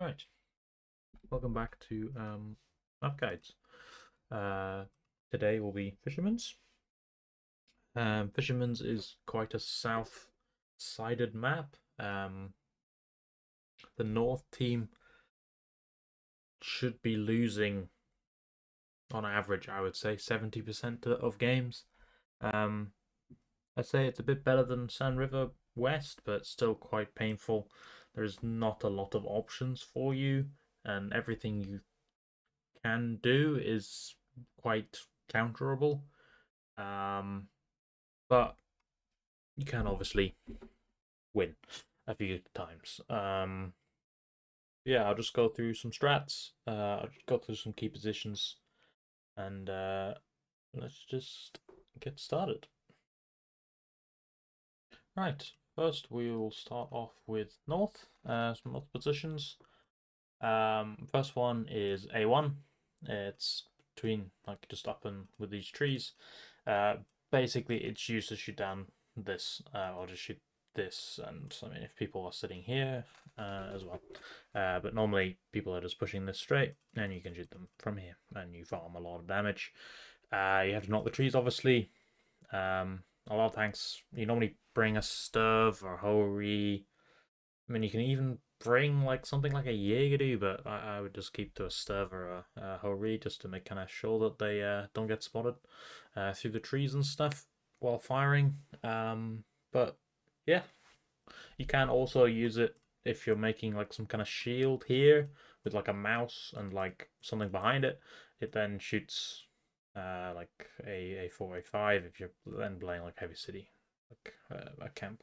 Right, welcome back to Map Guides. Today will be Fisherman's. Fisherman's is quite a south-sided map. The North team should be losing on average, I would say, 70% of games. Um, I'd say it's a bit better than Sand River West, but still quite painful. There's not a lot of options for you, and everything you can do is quite counterable. Um, but you can obviously win a few times. Yeah, I'll just go through some strats. I'll just go through some key positions, and let's just get started. Right, first we will start off with north. Some north positions. First one is A1. It's between like just up and with these trees. Uh, Basically, it's used to shoot down this, or just shoot this. And I mean, if people are sitting here as well, but normally people are just pushing this straight, and you can shoot them from here, and you farm a lot of damage. You have to knock the trees, obviously. A lot of tanks. You normally bring a Sturv or Hori. I mean, you can even bring like something like a Jaeger, but I would just keep to a Sturv or a Hori just to make kind of sure that they don't get spotted through the trees and stuff while firing. But yeah, you can also use it if you're making like some kind of shield here with like a mouse and like something behind it. It then shoots like a 4A5 if you're then playing like heavy city, like a camp.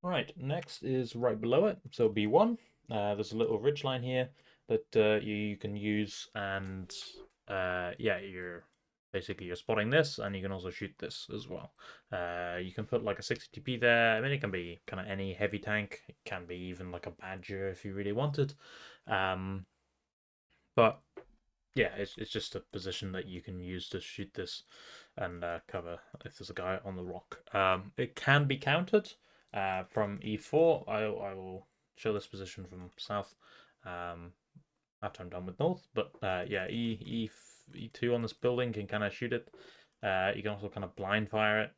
Right, next is right below it, so B1. There's a little ridge line here that you can use, and yeah, you're spotting this, and you can also shoot this as well. You can put like a 60 TP there. I mean, it can be kind of any heavy tank. It can be even like a Badger if you really wanted. Um, but yeah, it's just a position that you can use to shoot this and cover if there's a guy on the rock. It can be countered from E4. I will show this position from south um, after I'm done with north. But yeah, E2 on this building can kind of shoot it. You can also kind of blind fire it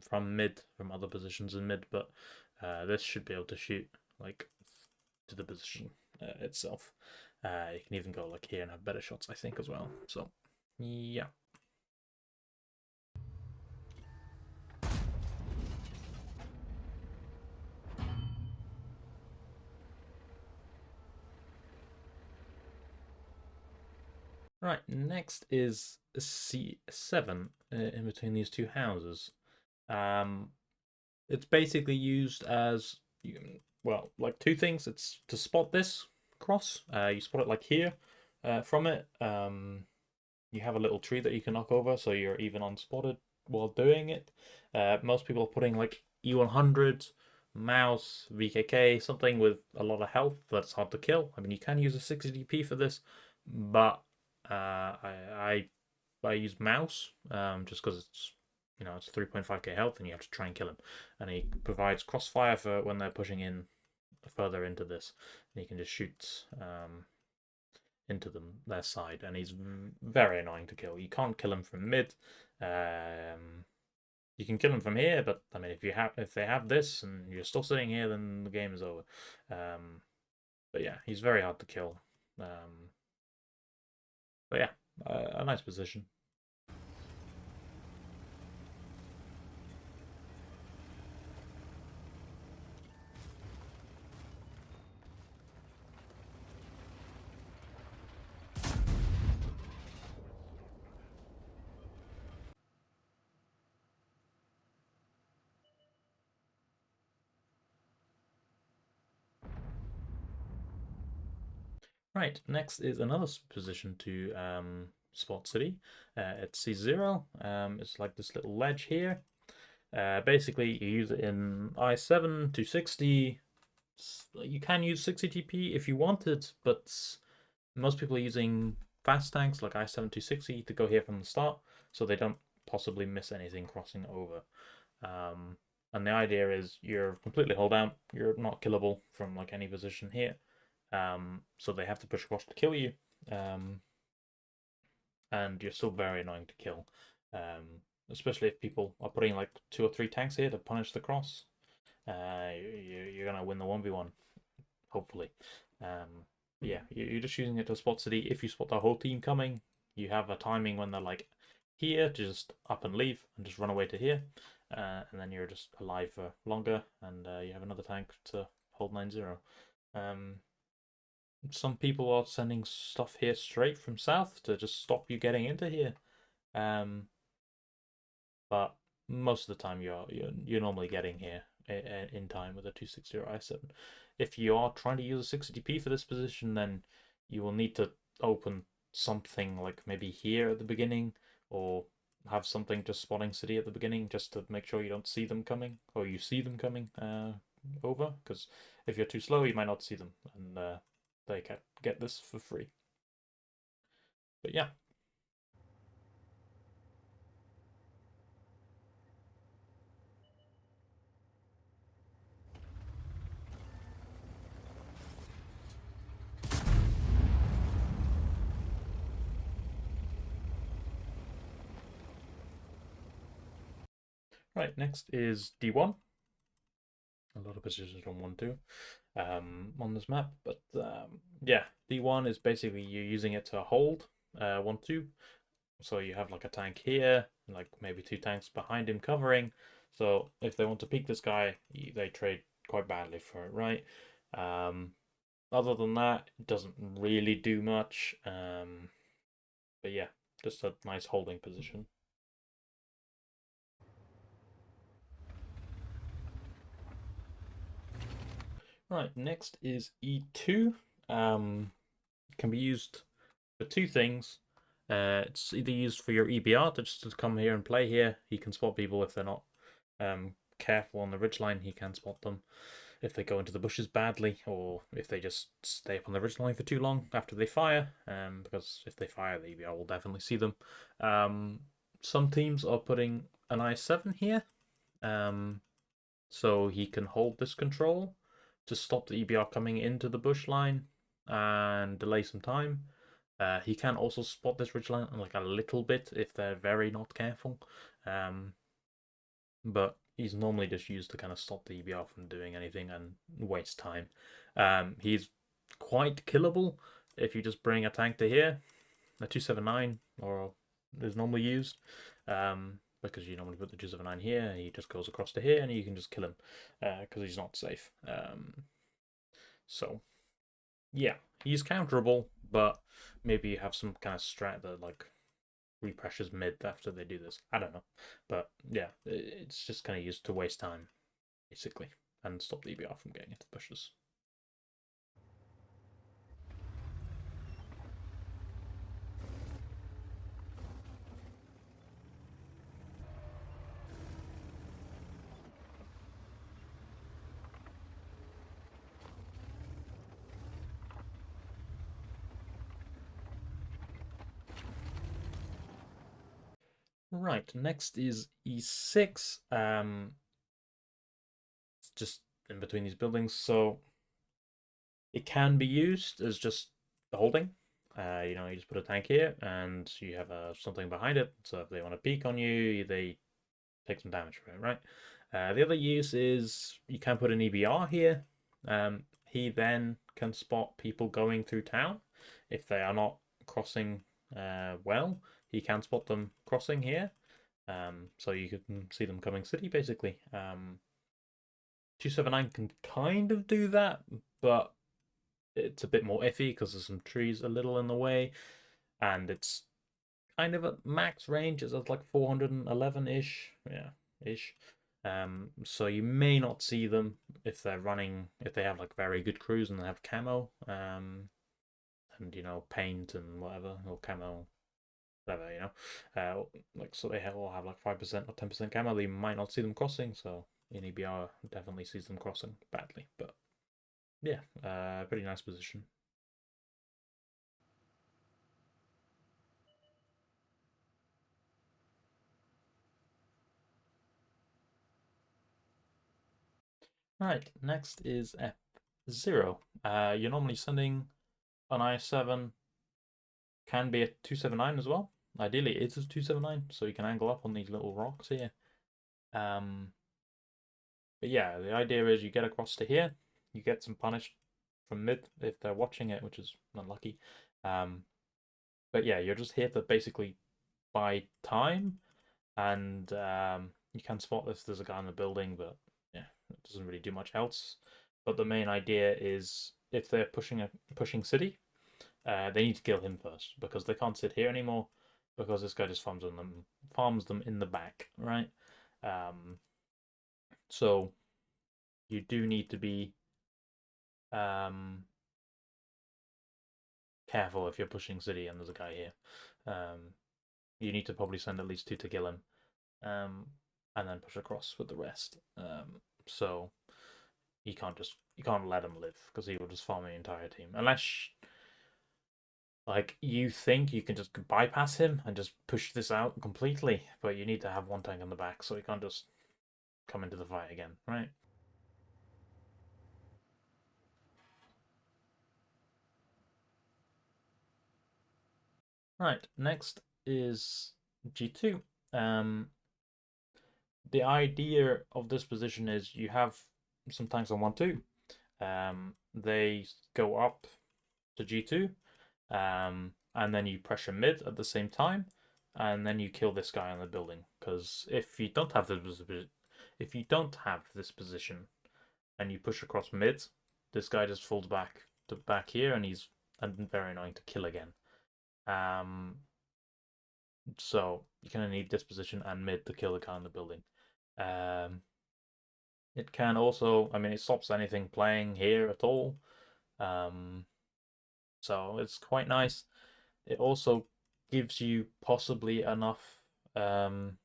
from mid, from other positions in mid. But this should be able to shoot like to the position itself. You can even go like here and have better shots, I think, as well. So, yeah. Right, next is C7 in between these two houses. Um, it's basically used as, well, like two things. It's to spot this cross. You spot it like here from it. You have a little tree that you can knock over, so you're even unspotted while doing it. Most people are putting like E100, mouse, VKK, something with a lot of health that's hard to kill. I mean, you can use a 60 DP for this, but I use mouse just because it's 3.5k health and you have to try and kill him, and he provides crossfire for when they're pushing in further into this, and you can just shoot into their side, and he's very annoying to kill. You can't kill him from mid. You can kill him from here, but I mean, if they have this and you're still sitting here, then the game is over. But yeah, he's very hard to kill. But yeah, a nice position. Right, next is another position to spot city. It's C0. It's like this little ledge here. Basically, you use it in I7 to 60. You can use 60 TP if you wanted, but most people are using fast tanks like I7 to 60 to go here from the start, so they don't possibly miss anything crossing over. And the idea is you're completely hull down, you're not killable from like any position here. So they have to push across to kill you. And you're still very annoying to kill. Especially if people are putting like 2 or 3 tanks here to punish the cross. You're gonna win the 1v1, hopefully. Yeah, you're just using it to spot city. If you spot the whole team coming, you have a timing when they're like here to just up and leave and just run away to here. And then you're just alive for longer, and you have another tank to hold 9-0. Some people are sending stuff here straight from south to just stop you getting into here. But most of the time you're normally getting here in time with a 260 i7. If you are trying to use a 60p for this position, then you will need to open something like maybe here at the beginning, or have something just spotting city at the beginning, just to make sure you don't see them coming, or you see them coming over, because if you're too slow you might not see them, and they can get this for free. But yeah. Right, next is D1. A lot of positions on 1-2 on this map, but yeah, D1 is basically you're using it to hold 1-2. So you have like a tank here, like maybe 2 tanks behind him covering. So if they want to peek this guy, they trade quite badly for it, right? Other than that, it doesn't really do much. But yeah, just a nice holding position. Right, next is E2. Can be used for 2 things. It's either used for your EBR to just to come here and play here. He can spot people if they're not careful on the ridgeline. He can spot them if they go into the bushes badly, or if they just stay up on the ridgeline for too long after they fire. Because if they fire, the EBR will definitely see them. Some teams are putting an I7 here. So he can hold this control to stop the EBR coming into the bush line and delay some time. He can also spot this ridgeline like a little bit if they're very not careful. But he's normally just used to kind of stop the EBR from doing anything and waste time. He's quite killable if you just bring a tank to here. A 279 or is normally used. Because you normally put the 279 here, he just goes across to here, and you can just kill him because he's not safe. So, yeah, he's counterable, but maybe you have some kind of strat that like repressures mid after they do this. I don't know, but yeah, it's just kind of used to waste time, basically, and stop the EBR from getting into the bushes. Right, next is E6. It's just in between these buildings, so it can be used as just holding. You just put a tank here, and you have something behind it. So if they want to peek on you, they take some damage from it, right? The other use is you can put an EBR here. He then can spot people going through town if they are not crossing well. He can spot them crossing here. So you can see them coming city, basically. 279 can kind of do that, but it's a bit more iffy because there's some trees a little in the way, and it's kind of at max range. It's at like 411-ish, yeah, ish. So you may not see them if they're running, if they have like very good crews and they have camo, and paint and whatever, or camo whatever, like so they will have like 5% or 10% gamma. You might not see them crossing, so in EBR definitely sees them crossing badly. But yeah, pretty nice position. Right, next is F0. You're normally sending an I7, can be a 279 as well. Ideally, it is a 279, so you can angle up on these little rocks here. Um, but yeah, the idea is you get across to here, you get some punish from mid if they're watching it, which is unlucky. Um, but yeah, you're just here to basically buy time, and you can spot this. There's a guy in the building, but yeah, it doesn't really do much else. But the main idea is if they're pushing city, they need to kill him first because they can't sit here anymore because this guy just farms them in the back, right? Um, so you do need to be um, careful if you're pushing city and there's a guy here. You need to probably send at least two to kill him, and then push across with the rest. So you can't let him live because he will just farm the entire team unless like you think you can just bypass him and just push this out completely, but you need to have one tank on the back so he can't just come into the fight again, right? Right, next is G2. Um, the idea of this position is you have some tanks on 1-2. They go up to G2, and then you pressure mid at the same time, and then you kill this guy on the building. Because if you don't have this position, and you push across mid, this guy just falls back here, and he's very annoying to kill again. Um, so you kind of need this position and mid to kill the guy in the building. Um, it can also, I mean, it stops anything playing here at all. Um, so it's quite nice. It also gives you possibly enough. Um,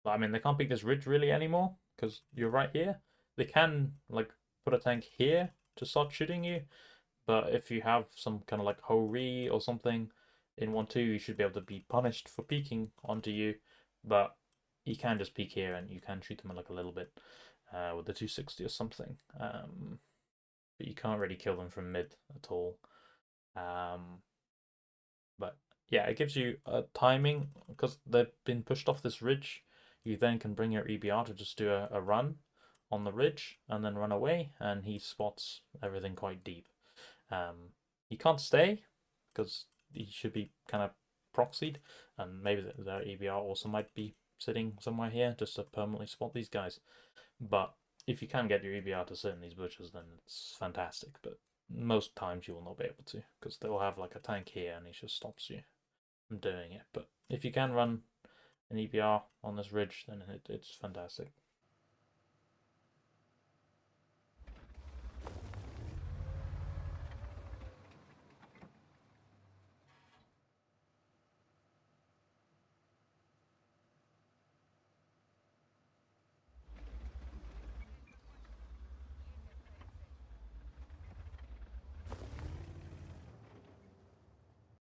I mean, they can't pick this ridge really anymore because you're right here. They can like put a tank here to start shooting you, but if you have some kind of like Hori or something in 1-2, you should be able to be punished for peeking onto you. But you can just peek here and you can shoot them like a little bit with the 260 or something. But you can't really kill them from mid at all. Um, but yeah, it gives you a timing because they've been pushed off this ridge. You then can bring your EBR to just do a run on the ridge and then run away, and he spots everything quite deep. He can't stay because he should be kind of proxied, and maybe their EBR also might be sitting somewhere here just to permanently spot these guys. But if you can get your EBR to sit in these bushes, then it's fantastic. But most times you will not be able to because they will have like a tank here and he just stops you from doing it. But if you can run an EBR on this ridge, then it's fantastic.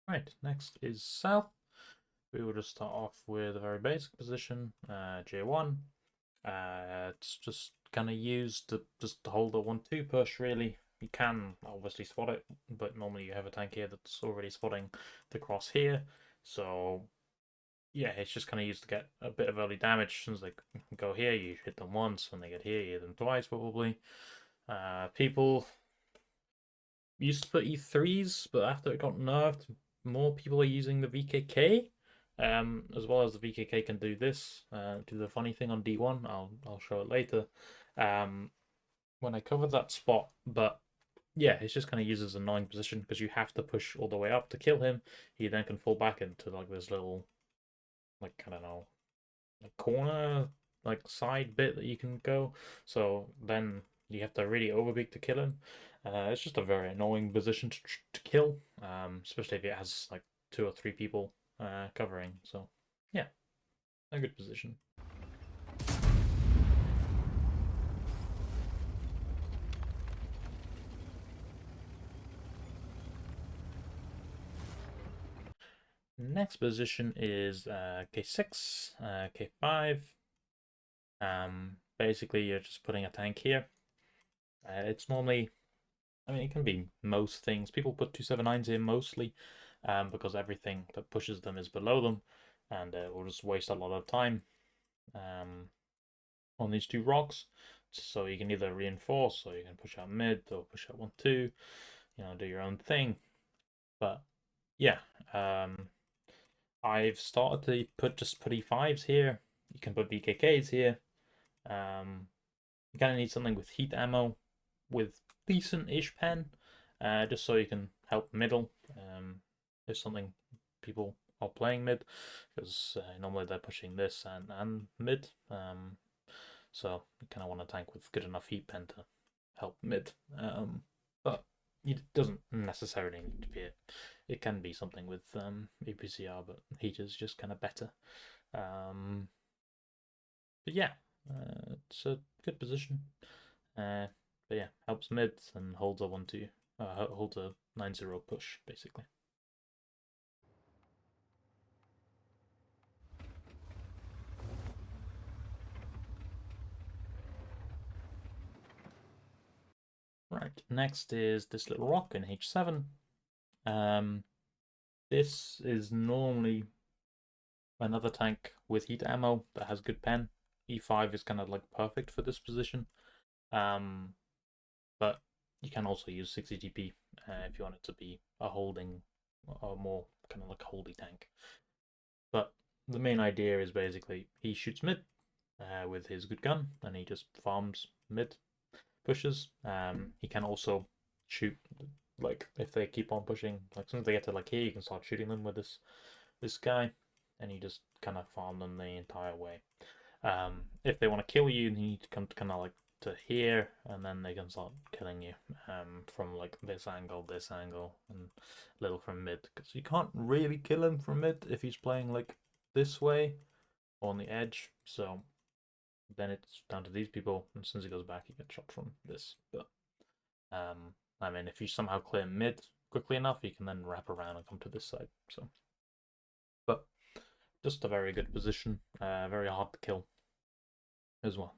Right, next is south. We will just start off with a very basic position, J1. It's just kind of used to just hold a 1-2 push, really. You can obviously spot it, but normally you have a tank here that's already spotting the cross here. So, yeah, it's just kind of used to get a bit of early damage. As soon as they go here, you hit them once. When they get here, you hit them twice, probably. People used to put E3s, but after it got nerfed, more people are using the VKK. As well as the VKK can do this, do the funny thing on D1. I'll show it later. Um, when I covered that spot, but yeah, it's just kind of used as a annoying position because you have to push all the way up to kill him. He then can fall back into like this little, like I don't know, like corner, like side bit that you can go. So then you have to really overpeak to kill him. It's just a very annoying position to kill, especially if it has like two or three people covering. So yeah, a good position. Next position is K6, K5. Basically, you're just putting a tank here. It's normally, I mean, it can be most things. People put 279s in mostly because everything that pushes them is below them, and it will just waste a lot of time on these two rocks. So you can either reinforce, or you can push out mid, or push out 1-2, do your own thing. But yeah, I've started to just put E5s here. You can put BKKs here. You kind of need something with heat ammo, with decent-ish pen, just so you can help middle. If something people are playing mid, because normally they're pushing this and mid. So you kind of want a tank with good enough heat pen to help mid. But it doesn't necessarily need to be it. It can be something with APCR, but heat is just kind of better. But yeah, it's a good position. But yeah, helps mid and holds a 1-2, holds a 9-0 push basically. Right, next is this little rock in H7. This is normally another tank with heat ammo that has good pen. E5 is kind of like perfect for this position. But you can also use 60 TP if you want it to be a holding, or more kind of like a holdy tank. But the main idea is basically he shoots mid with his good gun, and he just farms mid pushes. He can also shoot, like if they keep on pushing, like as soon as they get to like here, you can start shooting them with this guy, and you just kind of farm them the entire way. If they want to kill you, you need to come to kind of like to here, and then they can start killing you from like this angle, and a little from mid, because you can't really kill him from mid if he's playing like this way on the edge. So then it's down to these people, and as soon as he goes back, he gets shot from this. But I mean, if you somehow clear mid quickly enough, you can then wrap around and come to this side. So, but just a very good position, very hard to kill as well.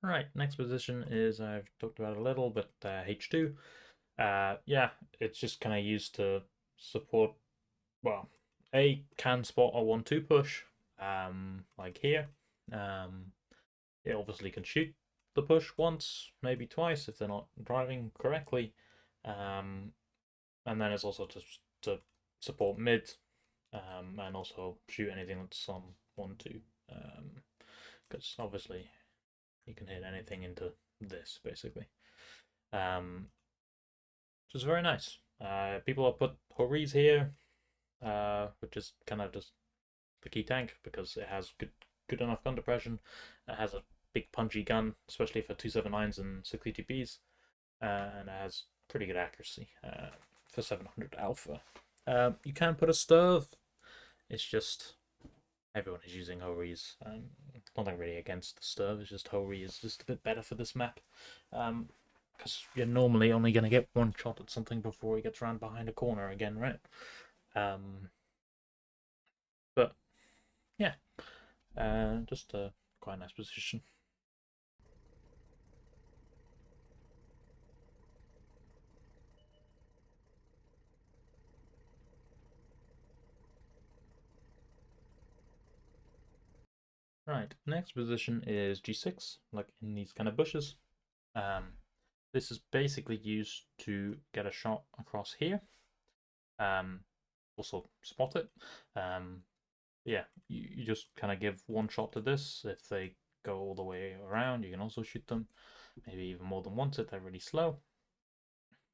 Right, next position is, I've talked about a little, but H2. Yeah, it's just kind of used to support, well, A can spot a 1-2 push, like here. It obviously can shoot the push once, maybe twice if they're not driving correctly. Um, and then it's also to support mid, and also shoot anything that's on 1-2. Because obviously you can hit anything into this basically. Which is very nice. People have put Hori's here, which is kind of just the key tank because it has good enough gun depression. It has a big punchy gun, especially for 279s and 60 TPs, and it has pretty good accuracy for 700 alpha. You can put a Sturv. It's just everyone is using Hori's. Nothing really against the Sturv. It's just Hori is just a bit better for this map. Because you're normally only going to get one shot at something before he gets around behind a corner again, right? But yeah, just a quite nice position. Right, next position is G6, like in these kind of bushes. This is basically used to get a shot across here. Also spot it. Yeah, you just kind of give one shot to this. If they go all the way around, you can also shoot them. maybe even more than once if they're really slow.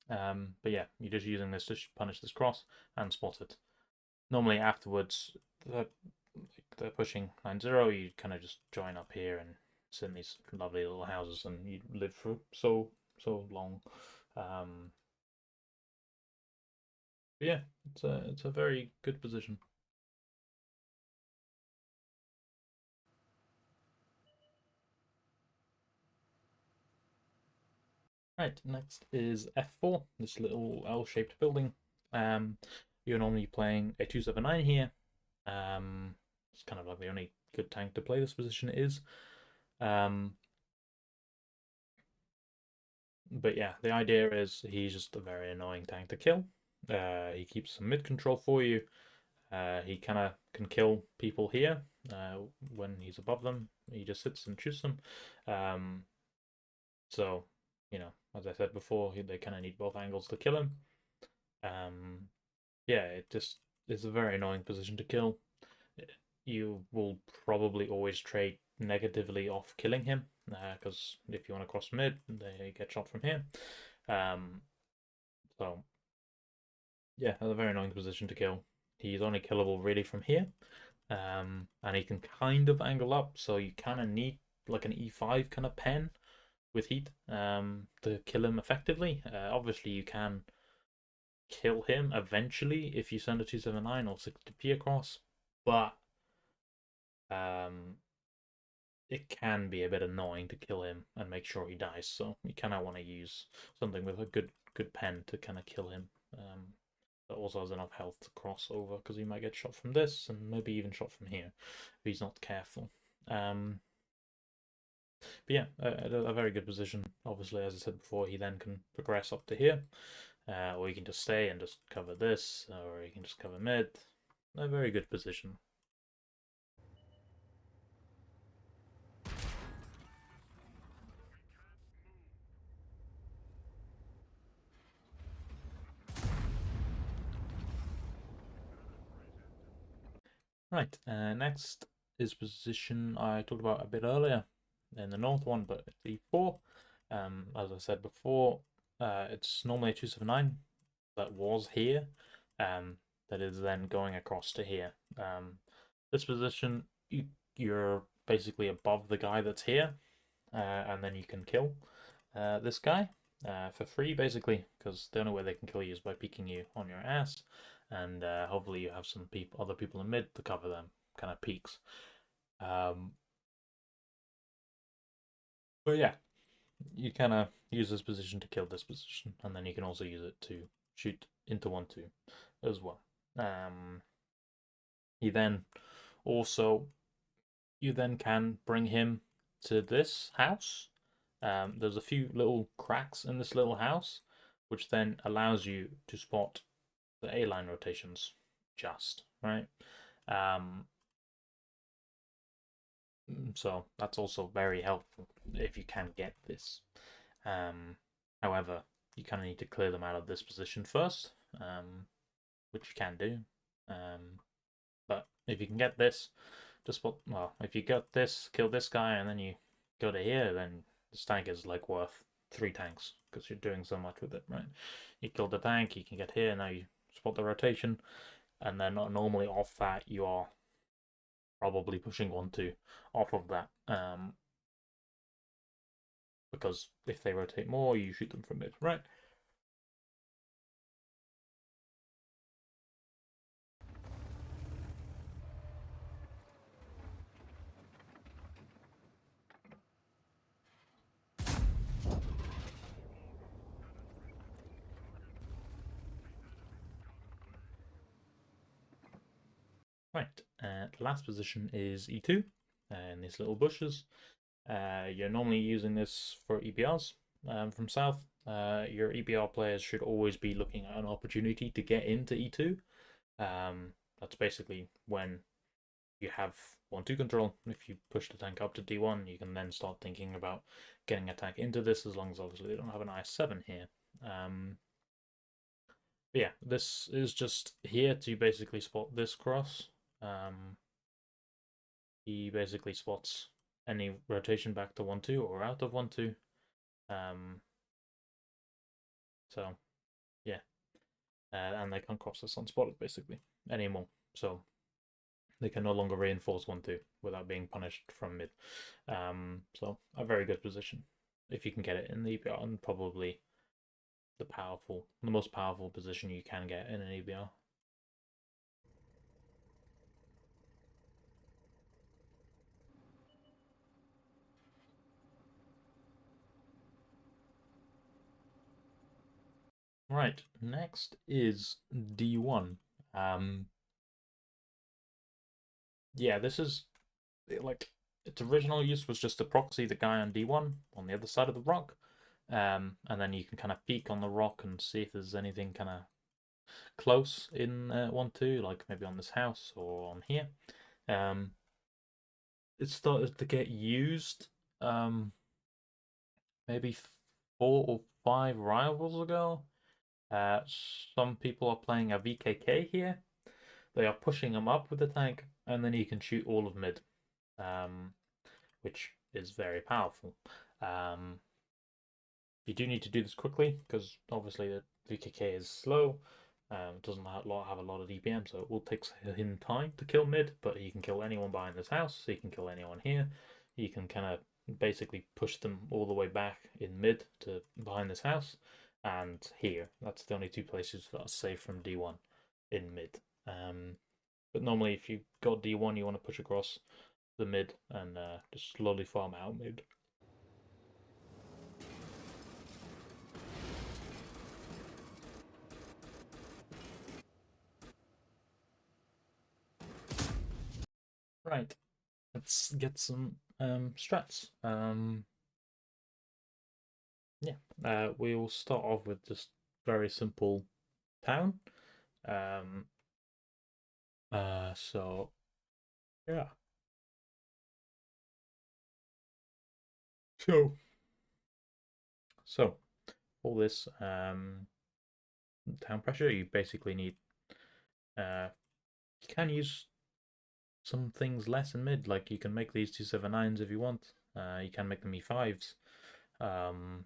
But yeah, you're just using this to punish this cross and spot it. Normally afterwards, they're pushing 9-0, you kind of just join up here and sit in these lovely little houses, and you live for so long. But yeah, it's a very good position. Right, next is F4, this little L-shaped building. Um, you're normally playing a 279 here. It's kind of like the only good tank to play this position is. But yeah, the idea is he's just a very annoying tank to kill. He keeps some mid control for you. He kind of can kill people here when he's above them. He just sits and shoots them. Um, so, as I said before, they kind of need both angles to kill him. Yeah, it just is a very annoying position to kill. You will probably always trade negatively off killing him because if you want to cross mid, they get shot from here. So yeah, that's a very annoying position to kill. He's only killable really from here, and he can kind of angle up, so you kind of need like an E5 kind of pen with heat to kill him effectively. Obviously, you can kill him eventually if you send a 279 or 60p across, but um, it can be a bit annoying to kill him and make sure he dies. So you kind of want to use something with a good pen to kind of kill him. That also has enough health to cross over because he might get shot from this and maybe even shot from here if he's not careful. But yeah, a very good position. Obviously, as I said before, he then can progress up to here, or he can just stay and just cover this, or he can just cover mid. A very good position. Right, next is position I talked about a bit earlier in the north one, but it's E4. As I said before, it's normally a 279 that was here, that is then going across to here. This position, you're basically above the guy that's here, and then you can kill this guy for free, basically, because the only way they can kill you is by peeking you on your ass, and hopefully you have some other people in mid to cover them kind of peaks. But yeah, you kind of use this position to kill this position, and then you can also use it to shoot into 1-2 as well. You then also you then can bring him to this house. There's a few little cracks in this little house, which then allows you to spot the A-line rotations just, right? Um, so that's also very helpful if you can get this. However, you kind of need to clear them out of this position first, which you can do. But if you can get this, just well, if you get this, kill this guy, and then you go to here, then this tank is like worth 3 tanks because you're doing so much with it, right? You kill the tank, you can get here, now you spot the rotation, and then normally off that you are probably pushing 1-2 off of that, because if they rotate more, you shoot them from mid, right? Right, the last position is E2, and these little bushes. You're normally using this for EBRs from south. Your EBR players should always be looking at an opportunity to get into E2. That's basically when you have 1-2 control. If you push the tank up to D1, you can then start thinking about getting a tank into this, as long as obviously they don't have an IS-7 here. Yeah, this is just here to basically spot this cross. He basically spots any rotation back to 1-2 or out of 1-2. So yeah, and they can't cross this unspotted basically anymore. So they can no longer reinforce 1-2 without being punished from mid. So a very good position if you can get it in the EBR, and probably the most powerful position you can get in an EBR. Right, next is D1. Yeah, this is like its original use was just to proxy the guy on D1 on the other side of the rock. And then you can kind of peek on the rock and see if there's anything kind of close in 1-2, like maybe on this house or on here. It started to get used maybe 4 or 5 rivals ago. Some people are playing a VKK here. They are pushing him up with the tank, and then he can shoot all of mid, which is very powerful. You do need to do this quickly because obviously the VKK is slow. Doesn't have a lot of DPM, so it will take him time to kill mid, but he can kill anyone behind this house. He can kill anyone here. He can kind of basically push them all the way back in mid to behind this house and here. That's the only 2 places that are safe from D1 in mid. But normally, if you got D1, you want to push across the mid and just slowly farm out mid. Right, let's get some strats. Yeah, we'll start off with just very simple town. Um, so yeah, so so all this town pressure, you basically need. You can use some things less in mid, like you can make these 2/7/9s if you want. You can make them E5s. Um,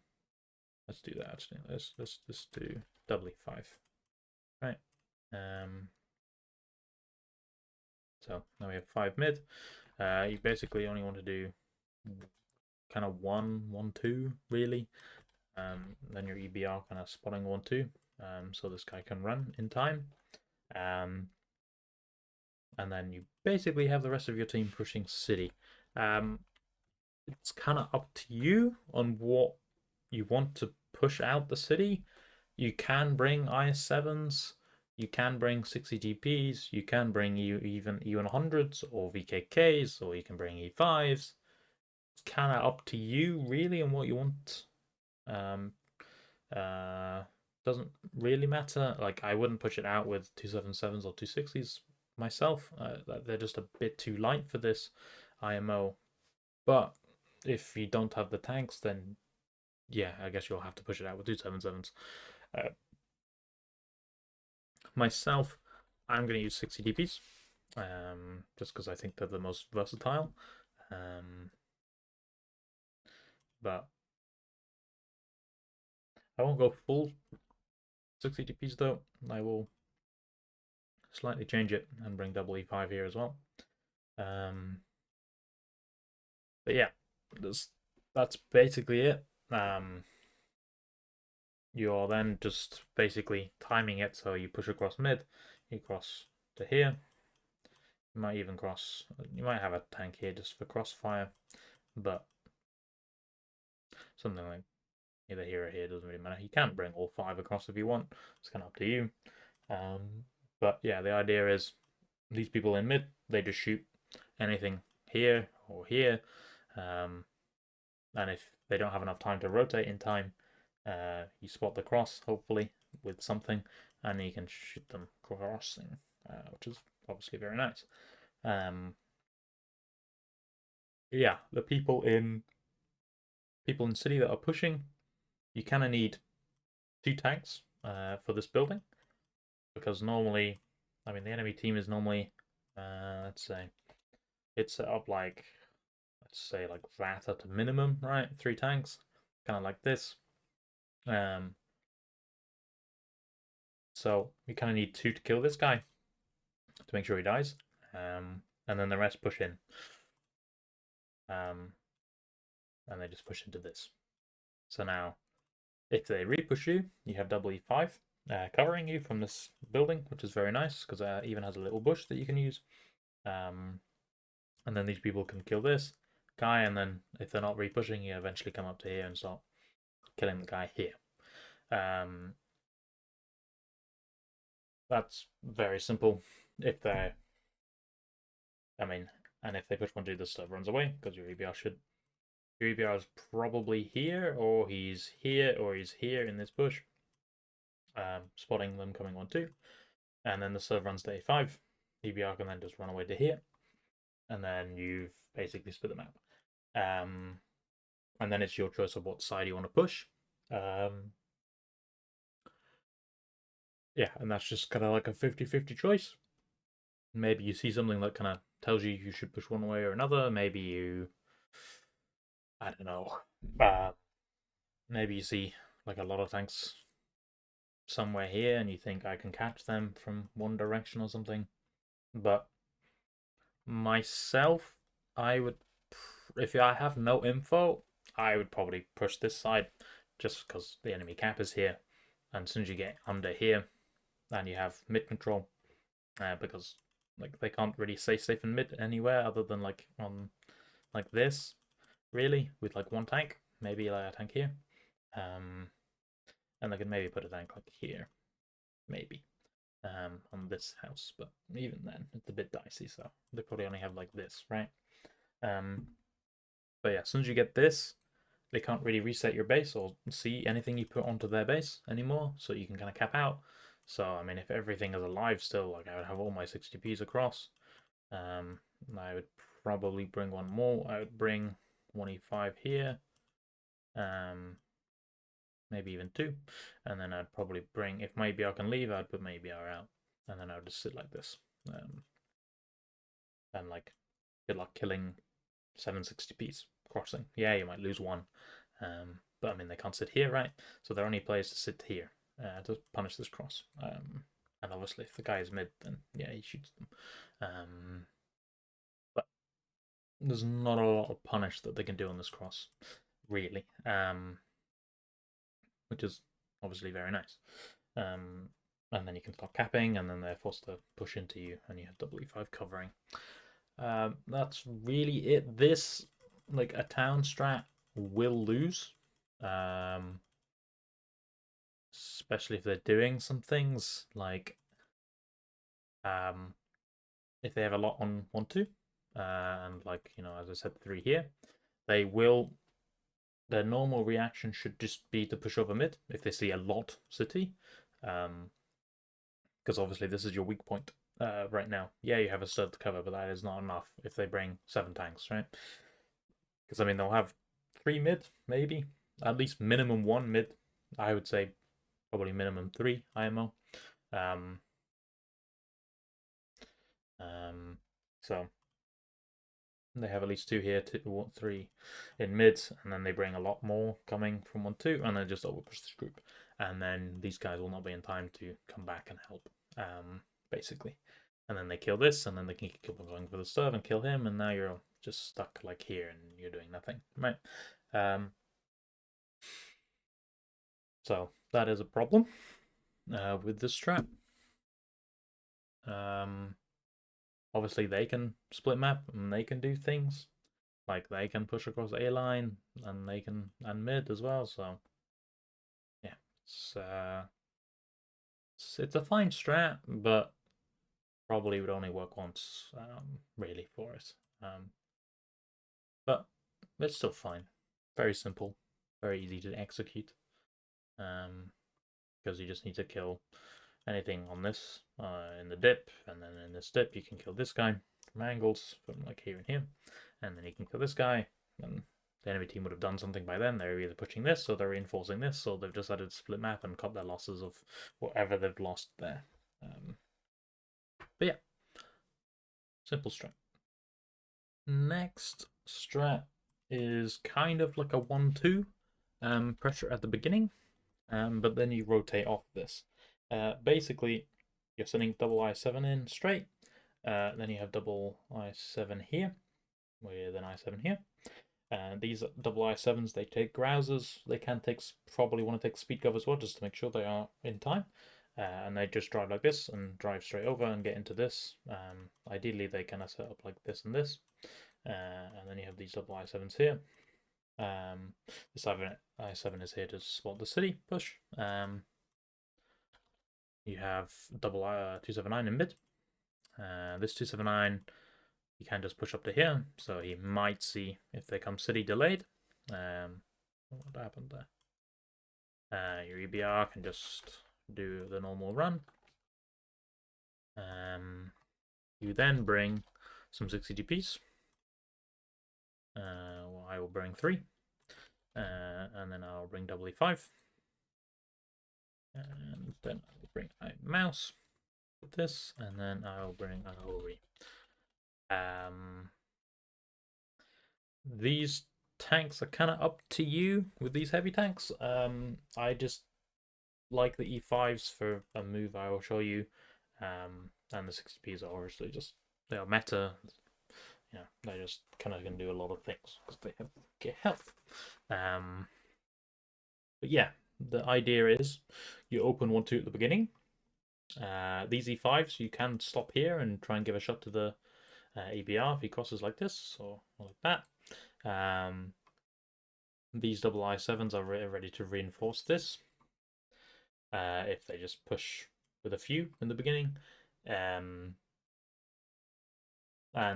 let's do that actually. Let's just do double E5. Right. Um, so now we have 5 mid. You basically only want to do kind of 1-1-2 really. Then your EBR kind of spotting 1-2. So this guy can run in time. And then you basically have the rest of your team pushing city. It's kind of up to you on what you want to push out the city. You can bring IS7s, you can bring 60 GPs, you can bring even E100s or VKKs, or you can bring E5s. It's kind of up to you, really, on what you want. Um, doesn't really matter. Like, I wouldn't push it out with 277s or 260s myself. They're just a bit too light for this IMO. But if you don't have the tanks, then yeah, I guess you'll have to push it out with 277s. Myself, I'm going to use 60 DPs, just because I think they're the most versatile. But I won't go full 60 DPs though. I will slightly change it and bring double E5 here as well. But yeah, that's basically it. You're then just basically timing it so you push across mid, you cross to here. You might even cross. You might have a tank here just for crossfire, but something like either here or here doesn't really matter. You can bring all 5 across if you want. It's kind of up to you. But yeah, the idea is these people in mid, they just shoot anything here or here. And if they don't have enough time to rotate in time, you spot the cross, hopefully, with something, and you can shoot them crossing, which is obviously very nice. Yeah, the people in city that are pushing, you kind of need 2 tanks for this building, because normally, I mean, the enemy team is normally, let's say, it's set up like, let's say like that at a minimum, right? 3 tanks. kind of like this. So you kind of need 2 to kill this guy to make sure he dies. And then the rest push in. And they just push into this. So now, if they re-push you, you have double E5 covering you from this building, which is very nice because it even has a little bush that you can use. And then these people can kill this guy, and then if they're not re-pushing, you eventually come up to here and start killing the guy here. That's very simple. If they're, and if they push 1-2, the stuff runs away because your EBR is probably here, or he's here, or he's here in this bush, spotting them coming 1-2, and then the serve runs to A5. EBR can then just run away to here, and then you've basically split the map. And then it's your choice of what side you want to push. Yeah, and that's just kind of like a 50-50 choice. Maybe you see something that kind of tells you should push one way or another. Maybe you, I don't know, maybe you see like a lot of tanks somewhere here and you think I can catch them from one direction or something. But myself, I would, if I have no info, I would probably push this side just because the enemy cap is here. And as soon as you get under here and you have mid control, because like they can't really stay safe in mid anywhere other than like on like this, really, with like one tank, maybe like a tank here. And they can maybe put a tank like here, maybe, on this house. But even then, it's a bit dicey, so they probably only have like this, right? But yeah, as soon as you get this, they can't really reset your base or see anything you put onto their base anymore, so you can kind of cap out. So, I mean, if everything is alive still, like I would have all my 60Ps across. I would probably bring one more. I would bring 1E5 here. Maybe even 2. And then I'd probably bring, if my EBR can leave, I'd put my EBR out. And then I would just sit like this. And like, good luck killing 760Ps crossing. Yeah, you might lose one. But I mean, they can't sit here, right? So their only place to sit here to punish this cross. And obviously, if the guy is mid, then yeah, he shoots them. But there's not a lot of punish that they can do on this cross, really. Which is obviously very nice. And then you can start capping, and then they're forced to push into you, and you have double E5 covering. That's really it. This, like, a town strat will lose, especially if they're doing some things like if they have a lot on 1-2, and like, you know, as I said, 3 here, they will. Their normal reaction should just be to push over mid if they see a lot city, because obviously this is your weak point right now. Yeah, you have a stud to cover, but that is not enough if they bring 7 tanks, right? Because I mean, they'll have 3 mid, maybe at least minimum 1 mid. I would say probably minimum 3 IMO. So they have at least 2 here, 2, 3 in mids, and then they bring a lot more coming from 1-2, and then just overpush this group. And then these guys will not be in time to come back and help, basically. And then they kill this, and then they can keep going for the serve and kill him, and now you're just stuck like here, and you're doing nothing, right? So that is a problem with this strat. Obviously, they can split map, and they can do things. Like they can push across A line, and they can and mid as well. So yeah, it's a fine strat, but probably would only work once, really, for us. But it's still fine. Very simple, very easy to execute. Because you just need to kill anything on this in the dip, and then in this dip you can kill this guy from angles from like here and here, and then you can kill this guy, and the enemy team would have done something by then. They're either pushing this, or they're reinforcing this, or they've decided to split map and cut their losses of whatever they've lost there. But yeah, simple strat. Next strat is kind of like a 1-2. pressure at the beginning, but then you rotate off this. Basically, you're sending double I7 in straight, then you have double I7 here, with an I7 here. These double I7s, they take grousers. They can take, probably want to take speed cover as well, just to make sure they are in time. And they just drive like this and drive straight over and get into this. Ideally, they kind of set up like this and this. And then you have these double I7s here. This I7 is here to support the city push. You have double 279 in mid. This 279, you can just push up to here, so he might see if they come city delayed. What happened there? Your EBR can just do the normal run. You then bring some 60 DPs. Well, I will bring 3. And then I'll bring double E5. And then I'll bring a mouse with this, and then I'll bring a Hori. These tanks are kind of up to you with these heavy tanks. I just like the E5s for a move I will show you. And the 60Ps are obviously just, they are meta. You know, they just kind of can do a lot of things because they have get health. But yeah, the idea is you open 1-2 at the beginning. These E5s, you can stop here and try and give a shot to the EBR if he crosses like this or like that. These double I7s are ready to reinforce this. If they just push with a few in the beginning. And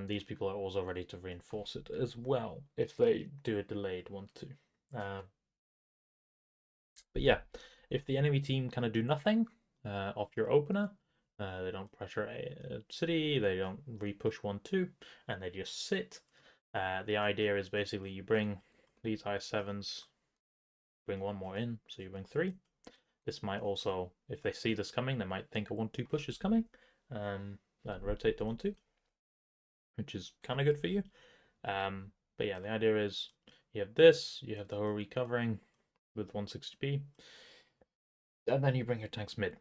these people are also ready to reinforce it as well if they do a delayed 1-2. But yeah, if the enemy team kind of do nothing off your opener, they don't pressure a city, they don't re-push 1-2, and they just sit. The idea is basically you bring these I7s, bring one more in, so you bring 3. This might also, if they see this coming, they might think a 1-2 push is coming, and rotate to 1-2, which is kind of good for you. But yeah, the idea is you have this, you have the whole recovering with 160p, and then you bring your tanks mid.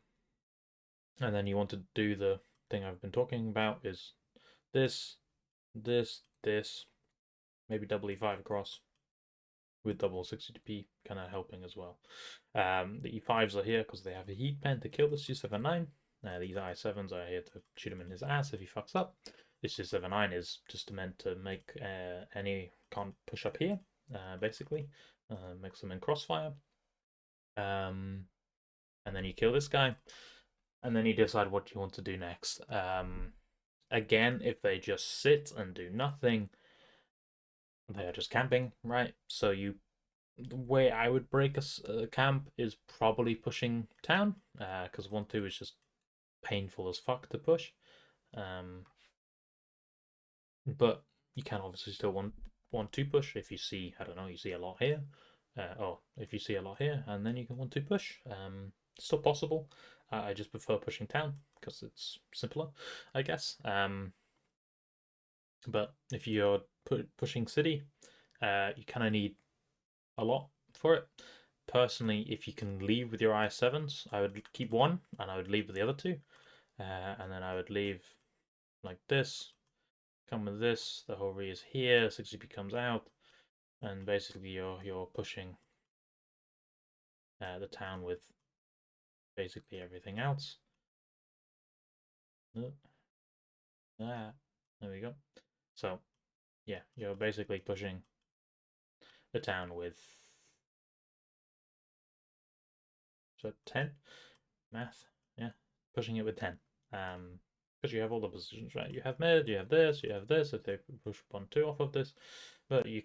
And then you want to do the thing I've been talking about is this, maybe double E5 across with double 60p kind of helping as well. The E5s are here because they have a heat pen to kill this 279. These I7s are here to shoot him in his ass if he fucks up. This 279 is just meant to make any can't push up here, basically. Makes them in crossfire. And then you kill this guy. And then you decide what you want to do next. Again, if they just sit and do nothing, they are just camping, right? So the way I would break a camp is probably pushing town, because 1-2 is just painful as fuck to push. But you can obviously still want to push if you see, I don't know, you see a lot here, or if you see a lot here, and then you can 1-2 push. Still possible. I just prefer pushing town because it's simpler, I guess. But if you're pushing city, you kind of need a lot for it. Personally, if you can leave with your I7s, I would keep 1 and I would leave with the other 2. And then I would leave like this, come with this, the whole is here, 60p comes out, and basically you're pushing the town with basically everything else. There we go. So yeah, you're basically pushing the town with 10 math, yeah, pushing it with 10. Because you have all the positions, right? You have mid, you have this, you have this. If they push 1-2 off of this, but you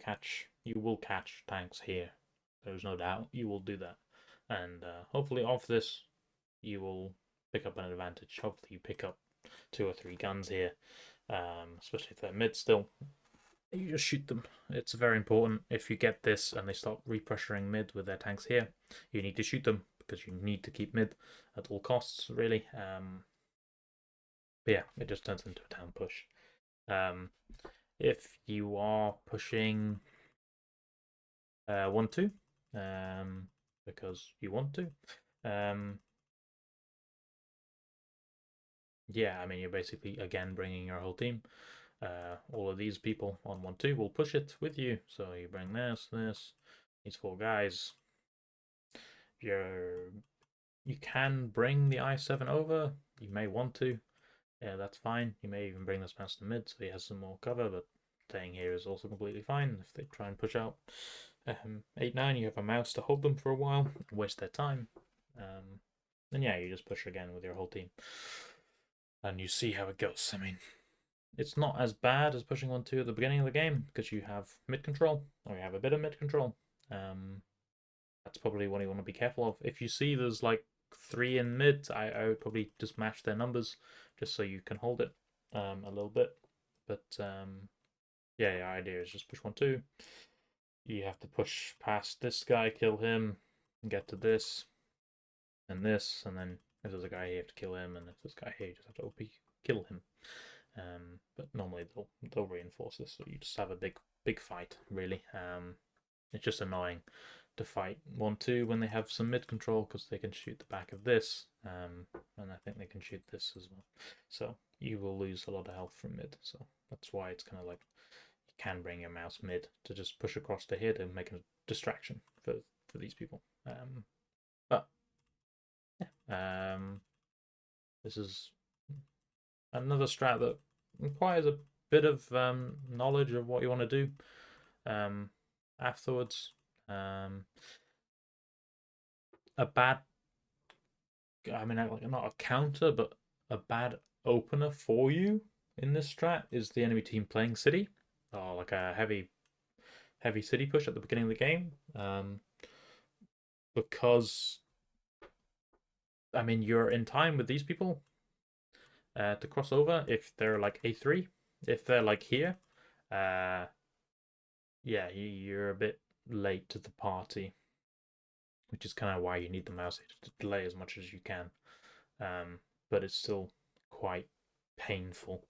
will catch tanks here. There's no doubt you will do that, and hopefully off this you will pick up an advantage. Hopefully you pick up 2 or 3 guns here, especially if they're mid still. You just shoot them. It's very important. If you get this and they start repressuring mid with their tanks here, you need to shoot them because you need to keep mid at all costs, really. But yeah, it just turns into a town push. If you are pushing 1-2, because you want to. Yeah, I mean, you're basically, again, bringing your whole team. All of these people on 1-2 will push it with you. So you bring these 4 guys. You can bring the I7 over. You may want to. Yeah, that's fine. You may even bring this mouse to mid so he has some more cover, but staying here is also completely fine. If they try and push out 8-9, you have a mouse to hold them for a while, waste their time. Then yeah, you just push again with your whole team. And you see how it goes. I mean, it's not as bad as pushing 1-2 at the beginning of the game because you have mid control, or you have a bit of mid control. That's probably what you want to be careful of. If you see there's like 3 in mid, I would probably just match their numbers just so you can hold it a little bit. But yeah, the idea is just push 1-2. You have to push past this guy, kill him, get to this, and then if there's a guy here, you have to kill him, and if there's a guy here, you just have to OP kill him. But normally they'll reinforce this, so you just have a big fight, really. It's just annoying to fight 1-2 when they have some mid control because they can shoot the back of this, and I think they can shoot this as well. So you will lose a lot of health from mid. So that's why it's kind of like you can bring your mouse mid to just push across to here to make a distraction for these people. But yeah, this is another strat that requires a bit of knowledge of what you want to do afterwards. A bad, I mean, like not a counter, but a bad opener for you in this strat is the enemy team playing city, or like a heavy city push at the beginning of the game, because I mean you're in time with these people to cross over if they're like A3, if they're like here, yeah, you're a bit late to the party, which is kind of why you need the mouse to delay as much as you can. But it's still quite painful.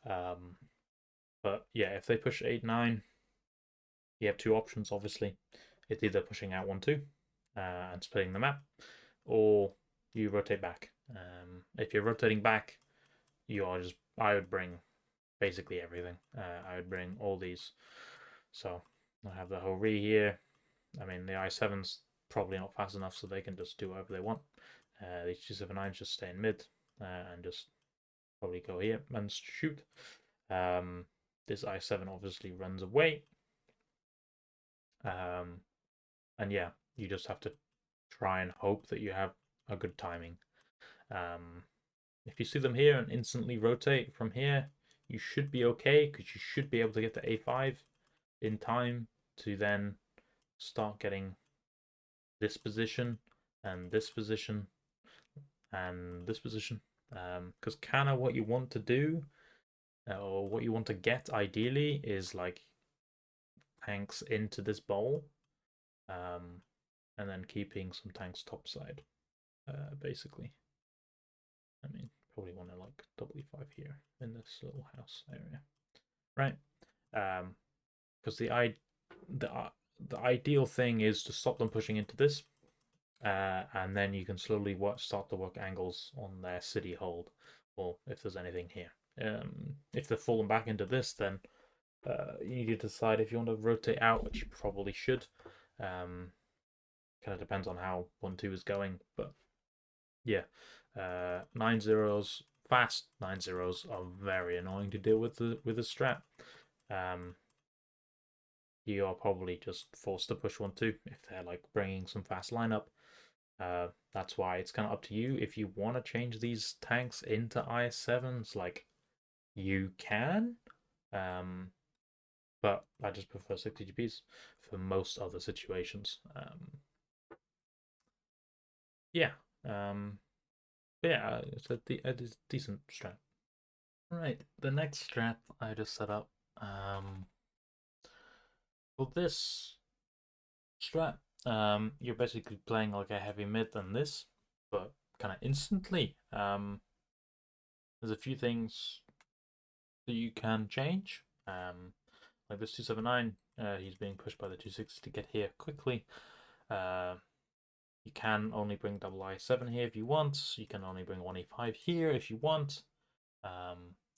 But yeah, if they push 8-9, you have 2 options, obviously. It's either pushing out 1-2 and splitting the map, or you rotate back. If you're rotating back, I would bring basically everything. I would bring all these. So I have the whole re here. I mean, the I7's probably not fast enough, so they can just do whatever they want. These 279s just stay in mid and just probably go here and shoot. This I7 obviously runs away. And yeah, you just have to try and hope that you have a good timing. If you see them here and instantly rotate from here, you should be okay because you should be able to get to A5 in time to then start getting this position and this position and this position. Because kind of what you want to do or what you want to get ideally is like tanks into this bowl, and then keeping some tanks topside, basically. I mean, probably want to like W5 here in this little house area, right? Because the ideal thing is to stop them pushing into this, and then you can slowly start to work angles on their city hold, or if there's anything here. If they're falling back into this, then you need to decide if you want to rotate out, which you probably should. Kind of depends on how 1-2 is going, but yeah, 9-0s, fast 9-0s are very annoying to deal with the strat. You are probably just forced to push 1-2 if they're like bringing some fast lineup. That's why it's kind of up to you if you want to change these tanks into IS7s. Like you can, but I just prefer 60 GPs for most other situations. Yeah, yeah, it's a decent strat. Right, the next strat I just set up. For this strat, you're basically playing like a heavy mid than this, but kind of instantly. There's a few things that you can change. Like this 279, he's being pushed by the 260 to get here quickly. You can only bring double I7 here if you want. You can only bring 1E5 here if you want.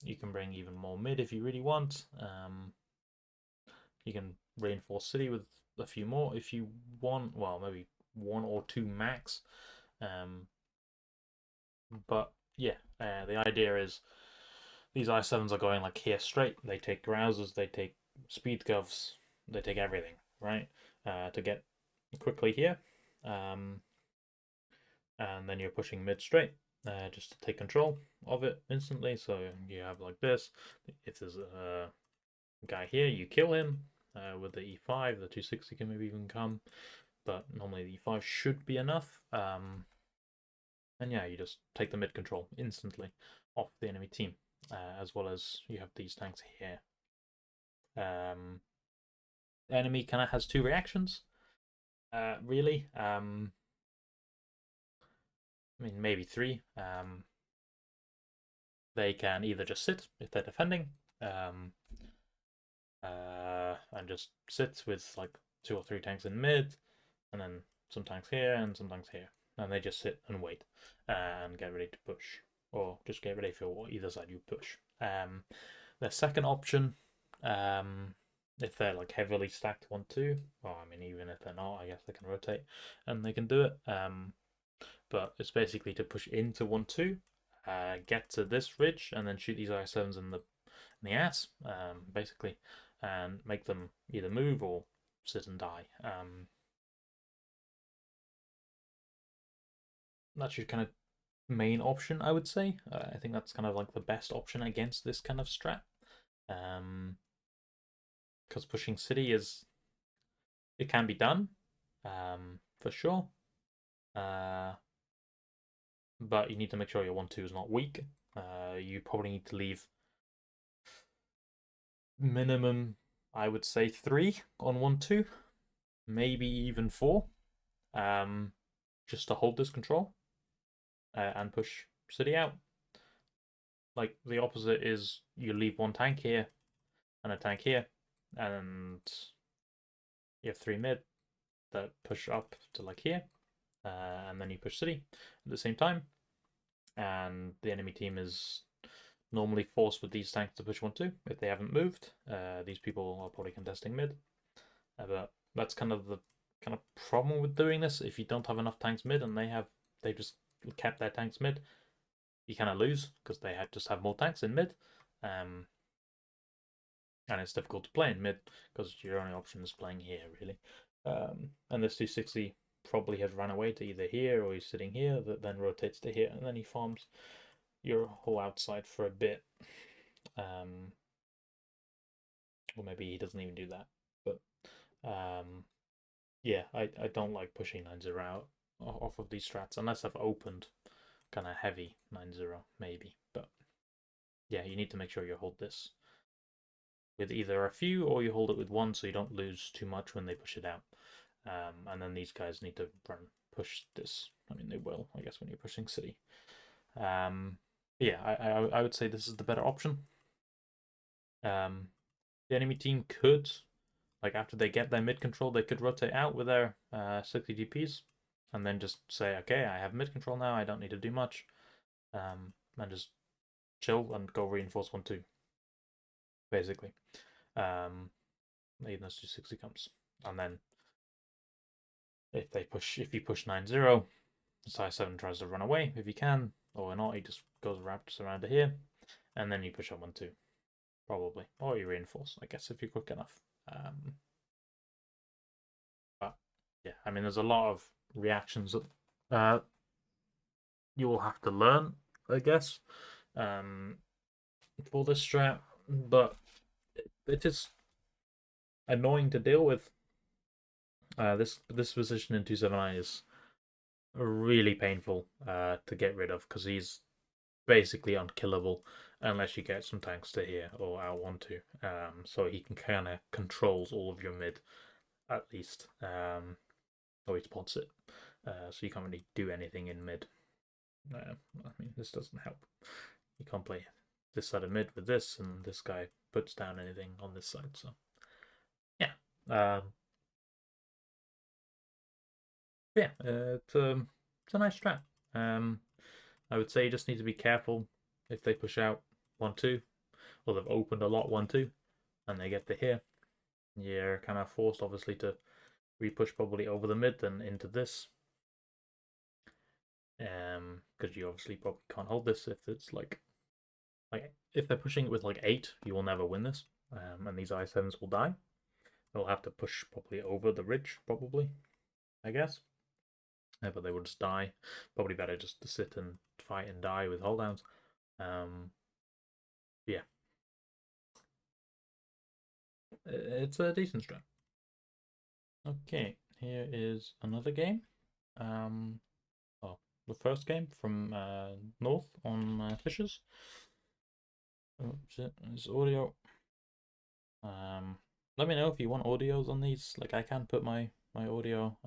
You can bring even more mid if you really want. You can reinforce city with a few more if you want. Well, maybe one or two max. But yeah, the idea is these I7s are going like here straight. They take browsers, they take speed govs, they take everything, right? To get quickly here. And then you're pushing mid straight just to take control of it instantly. So you have like this. If there's a guy here, you kill him with the E5. The 260 can maybe even come, but normally the E5 should be enough. And yeah, you just take the mid control instantly off the enemy team, as well as you have these tanks here. The enemy kind of has two reactions, really. I mean, maybe three. They can either just sit if they're defending, and just sit with like 2 or 3 tanks in mid, and then some tanks here and some tanks here, and they just sit and wait and get ready to push, or just get ready for either side you push. The second option, if they're like heavily stacked 1-2, well, I mean, even if they're not, I guess they can rotate and they can do it. But it's basically to push into 1-2, get to this ridge, and then shoot these I7s in the ass, basically, and make them either move or sit and die. That's your kind of main option, I would say. I think that's kind of like the best option against this kind of strat. Because pushing city it can be done, for sure. But you need to make sure your 1-2 is not weak. You probably need to leave minimum, I would say 3 on 1-2, maybe even 4, just to hold this control and push city out. Like the opposite is you leave one tank here and a tank here, and you have 3 mid that push up to like here, and then you push city at the same time, and the enemy team is normally forced with these tanks to push 1-2 if they haven't moved. These people are probably contesting mid, but that's kind of the problem with doing this. If you don't have enough tanks mid and they just kept their tanks mid, you kind of lose because they just have more tanks in mid, and it's difficult to play in mid because your only option is playing here really. And this 260 probably has run away to either here or he's sitting here, that then rotates to here, and then he farms your whole outside for a bit. Or maybe he doesn't even do that. But yeah, I don't like pushing 9-0 out off of these strats unless I've opened kind of heavy 9-0 maybe. But yeah, you need to make sure you hold this with either a few or you hold it with one so you don't lose too much when they push it out. And then these guys need to push this. I mean, they will, I guess, when you're pushing city. Yeah, I would say this is the better option. The enemy team could, like after they get their mid control, they could rotate out with their 60 DPs and then just say, okay, I have mid control now, I don't need to do much, and just chill and go reinforce 1-2, basically. Even as 260 comes. And then if you push 9-0, Sire 7 tries to run away if he can, or not, he just goes wraps around to here, and then you push up 1-2, probably. Or you reinforce, I guess, if you're quick enough. But yeah, I mean, there's a lot of reactions that you will have to learn, I guess, for this strat, but it is annoying to deal with. This position in 279 is really painful to get rid of because he's basically unkillable unless you get some tanks to here or out 1-2. So he can kind of controls all of your mid at least, or he spots it. So you can't really do anything in mid. I mean, this doesn't help. You can't play this side of mid with this, and this guy puts down anything on this side. So yeah. Yeah, it's a nice strat. Um, I would say you just need to be careful if they push out 1-2, or they've opened a lot 1-2, and they get to here. You're kind of forced, obviously, to repush probably over the mid and into this. Because you obviously probably can't hold this if it's like if they're pushing it with like 8, you will never win this. And these I7s will die. They'll have to push probably over the ridge, probably, I guess. But they will just die. Probably better just to sit and fight and die with holddowns. Yeah, it's a decent strat. Okay, here is another game. Um, well, the first game from North on Fishers. Oh, shit, it's audio. Let me know if you want audios on these. Like, I can put my audio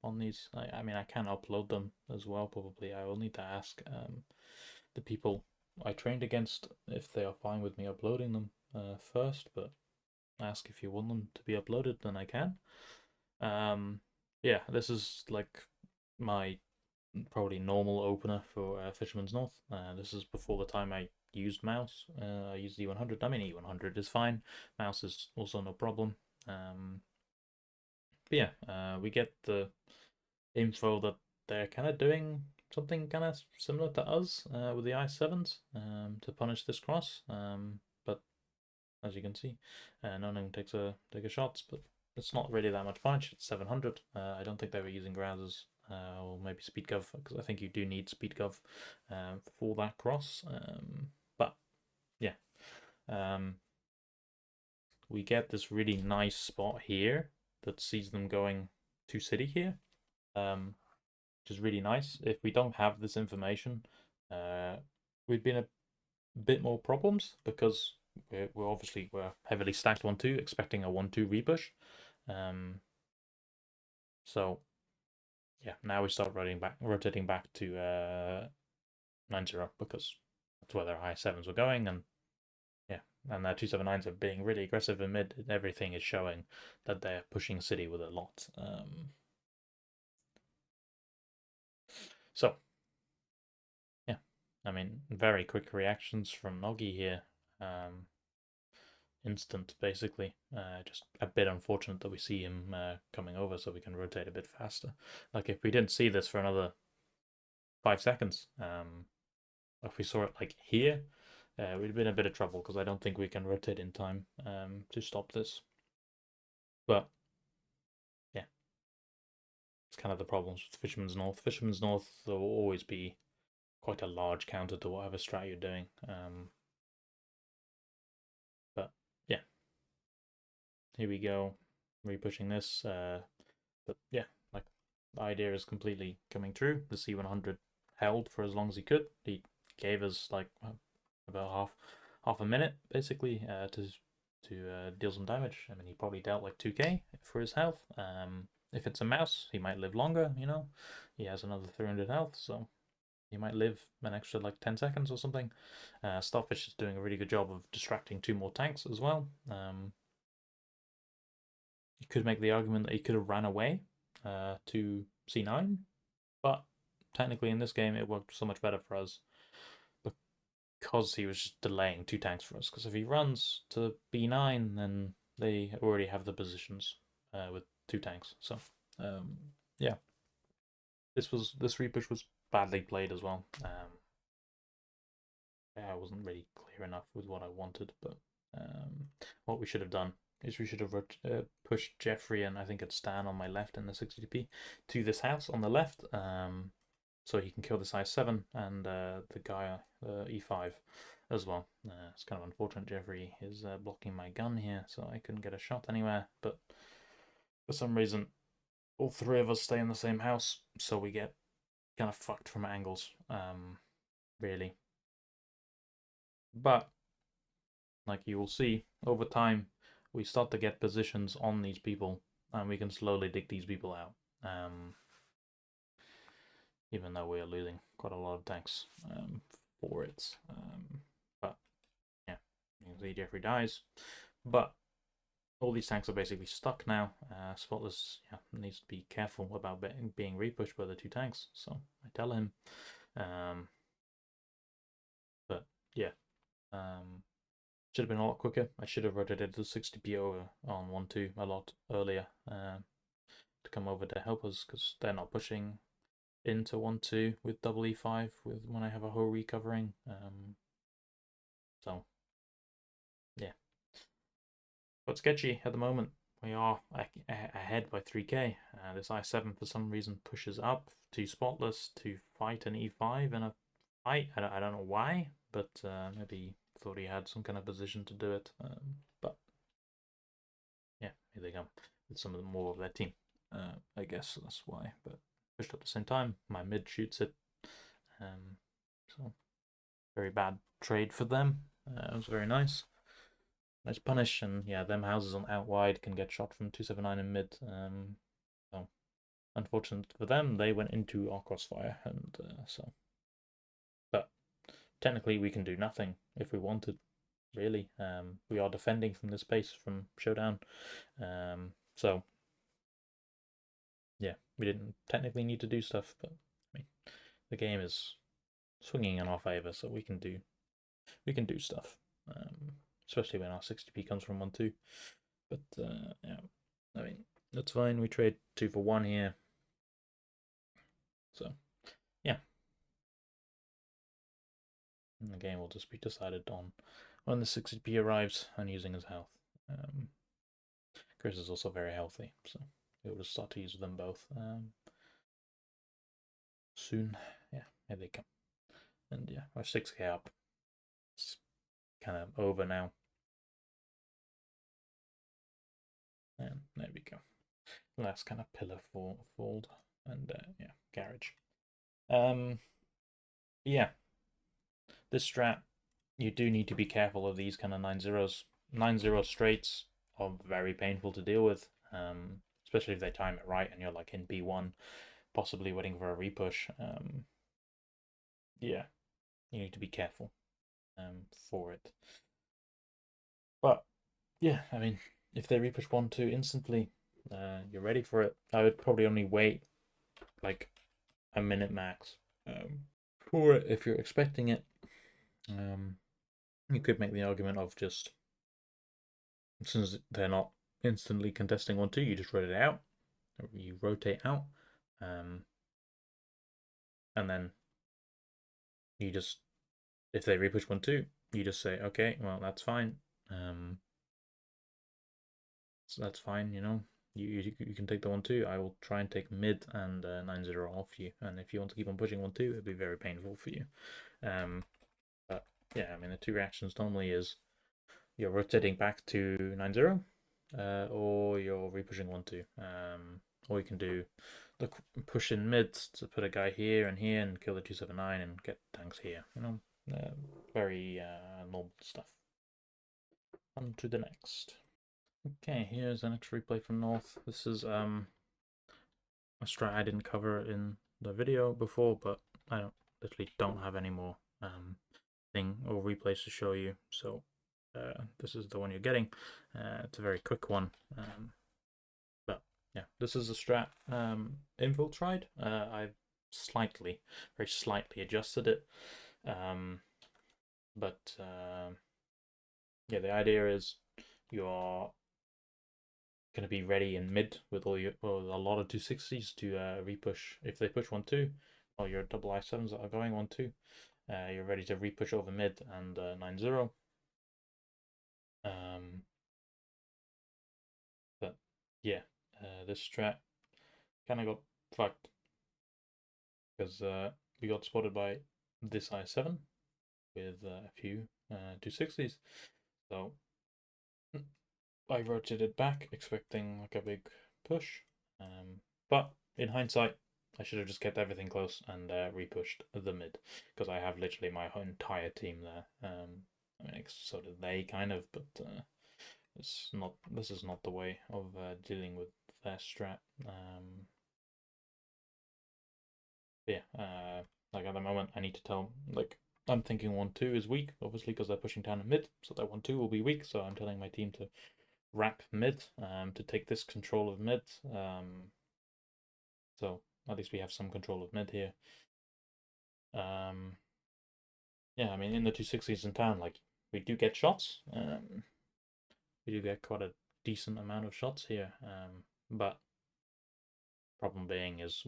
on these. I mean, I can upload them as well. Probably, I will need to ask the people I trained against if they are fine with me uploading them first. But ask if you want them to be uploaded, then I can. Yeah, this is like my probably normal opener for Fisherman's North. This is before the time I used mouse. I used E100. I mean, E100 is fine. Mouse is also no problem. But yeah, we get the info that they're kind of doing something kind of similar to us with the I7s to punish this cross. But as you can see, no one takes a shots, but it's not really that much punish. It's 700. I don't think they were using Grazes or maybe speed gov, because I think you do need speed gov for that cross. But yeah, um, we get this really nice spot here that sees them going to city here, which is really nice. If we don't have this information, we'd be in a bit more problems because we're heavily stacked 1-2, expecting a 1-2 repush. So yeah, now we start rotating back to 9-0 because that's where their high sevens were going, and yeah, and their 279s are being really aggressive in mid. Everything is showing that they're pushing city with a lot. So yeah, I mean, very quick reactions from Nogi here. Instant, basically. Just a bit unfortunate that we see him coming over so we can rotate a bit faster. Like, if we didn't see this for another 5 seconds, if we saw it like here, we'd have been in a bit of trouble because I don't think we can rotate in time to stop this. But yeah, it's kind of the problems with Fisherman's North. Fisherman's North, there will always be quite a large counter to whatever strat you're doing. But yeah, here we go, repushing this. But yeah, like, the idea is completely coming true. The C100 held for as long as he could. He gave us like about half a minute basically to deal some damage. I mean, he probably dealt like 2k for his health. If it's a mouse, he might live longer. You know, he has another 300 health, so he might live an extra like 10 seconds or something. Starfish is doing a really good job of distracting 2 more tanks as well. You could make the argument that he could have ran away to C9, but technically in this game it worked so much better for us because he was just delaying 2 tanks for us. Because if he runs to B9, then they already have the positions with 2 tanks. So yeah, this repush was badly played as well. Yeah, I wasn't really clear enough with what I wanted, but what we should have done is we should have pushed Jeffrey and I think it's Stan on my left in the 60p to this house on the left, so he can kill this I7 and the guy E5 as well. It's kind of unfortunate Jeffrey is blocking my gun here, so I couldn't get a shot anywhere, but for some reason all 3 of us stay in the same house, so we get kind of fucked from angles, really. But like you will see over time, we start to get positions on these people, and we can slowly dig these people out. Even though we are losing quite a lot of tanks for it. But yeah, you can see Jeffrey dies. But all these tanks are basically stuck now. Spotless needs to be careful about being repushed by the two tanks, so I tell him. But yeah, should have been a lot quicker. I should have rotated the 60p over on 1-2 a lot earlier to come over to help us, because they're not pushing into 1-2 with double E5 when I have a whole recovering. So yeah, but sketchy at the moment. We are ahead by 3k. This I7 for some reason pushes up to spotless to fight an E5 and a fight. I don't know why, but maybe thought he had some kind of position to do it. But yeah, here they come with some of the more of their team. I guess that's why. But pushed up at the same time. My mid shoots it. So very bad trade for them. It was very nice. Nice punish, and yeah, them houses on out wide can get shot from 279 in mid. So unfortunate for them, they went into our crossfire, and so. But technically, we can do nothing if we wanted. Really, we are defending from this base from showdown. So yeah, we didn't technically need to do stuff, but I mean, the game is swinging in our favor, so we can do stuff. Especially when our 60p comes from 1-2. But yeah, I mean, that's fine. We trade 2 for 1 here. So yeah, and the game will just be decided on when the 60p arrives and using his health. Chris is also very healthy, so we'll just start to use them both soon. Yeah, here they come. And yeah, our 6k up. It's kind of over now. And there we go. Last kind of pillar fold, and yeah, garage. Yeah, this strat, you do need to be careful of these kind of 9-0s. 9-0 straights are very painful to deal with, especially if they time it right and you're like in B1, possibly waiting for a repush. Yeah, you need to be careful for it. But yeah, I mean, if they repush 1-2 instantly, you're ready for it. I would probably only wait like a minute max for it if you're expecting it. You could make the argument of just, since they're not instantly contesting 1-2, you just rotate out. You rotate out, and then you just, if they repush 1-2, you just say, okay, well, that's fine. So that's fine, you know. You can take the 1-2. I will try and take mid and 9-0 off you. And if you want to keep on pushing 1-2, it'll be very painful for you. But yeah, I mean, the two reactions normally is you're rotating back to 9-0, or you're repushing 1-2. Or you can do the push in mid to put a guy here and kill the 279 and get tanks here. You know, very normal stuff. On to the next. Okay, here's the next replay from North. This is a strat I didn't cover in the video before, but I literally don't have any more thing or replays to show you, so this is the one you're getting. It's a very quick one, but yeah, this is a strat Infiltrate. I've very slightly adjusted it, but yeah, the idea is you're going to be ready in mid with a lot of 260s to repush. If they push 1-2, or your double I7s that are going 1-2, you're ready to repush over mid and 9-0. But yeah, this strat kind of got fucked because we got spotted by this I7 with a few 260s. So I rotated back expecting like a big push, but in hindsight I should have just kept everything close and repushed the mid, because I have literally my entire team there. I mean, so did they kind of, but it's not. This is not the way of dealing with their strat. Yeah, like at the moment, I need to tell, like, I'm thinking 1-2 is weak, obviously, because they're pushing down in mid, so that 1-2 will be weak. So I'm telling my team to wrap mid to take this control of mid. So at least we have some control of mid here. Yeah, I mean, in the 260s in town, like, we do get shots. We do get quite a decent amount of shots here. But problem being is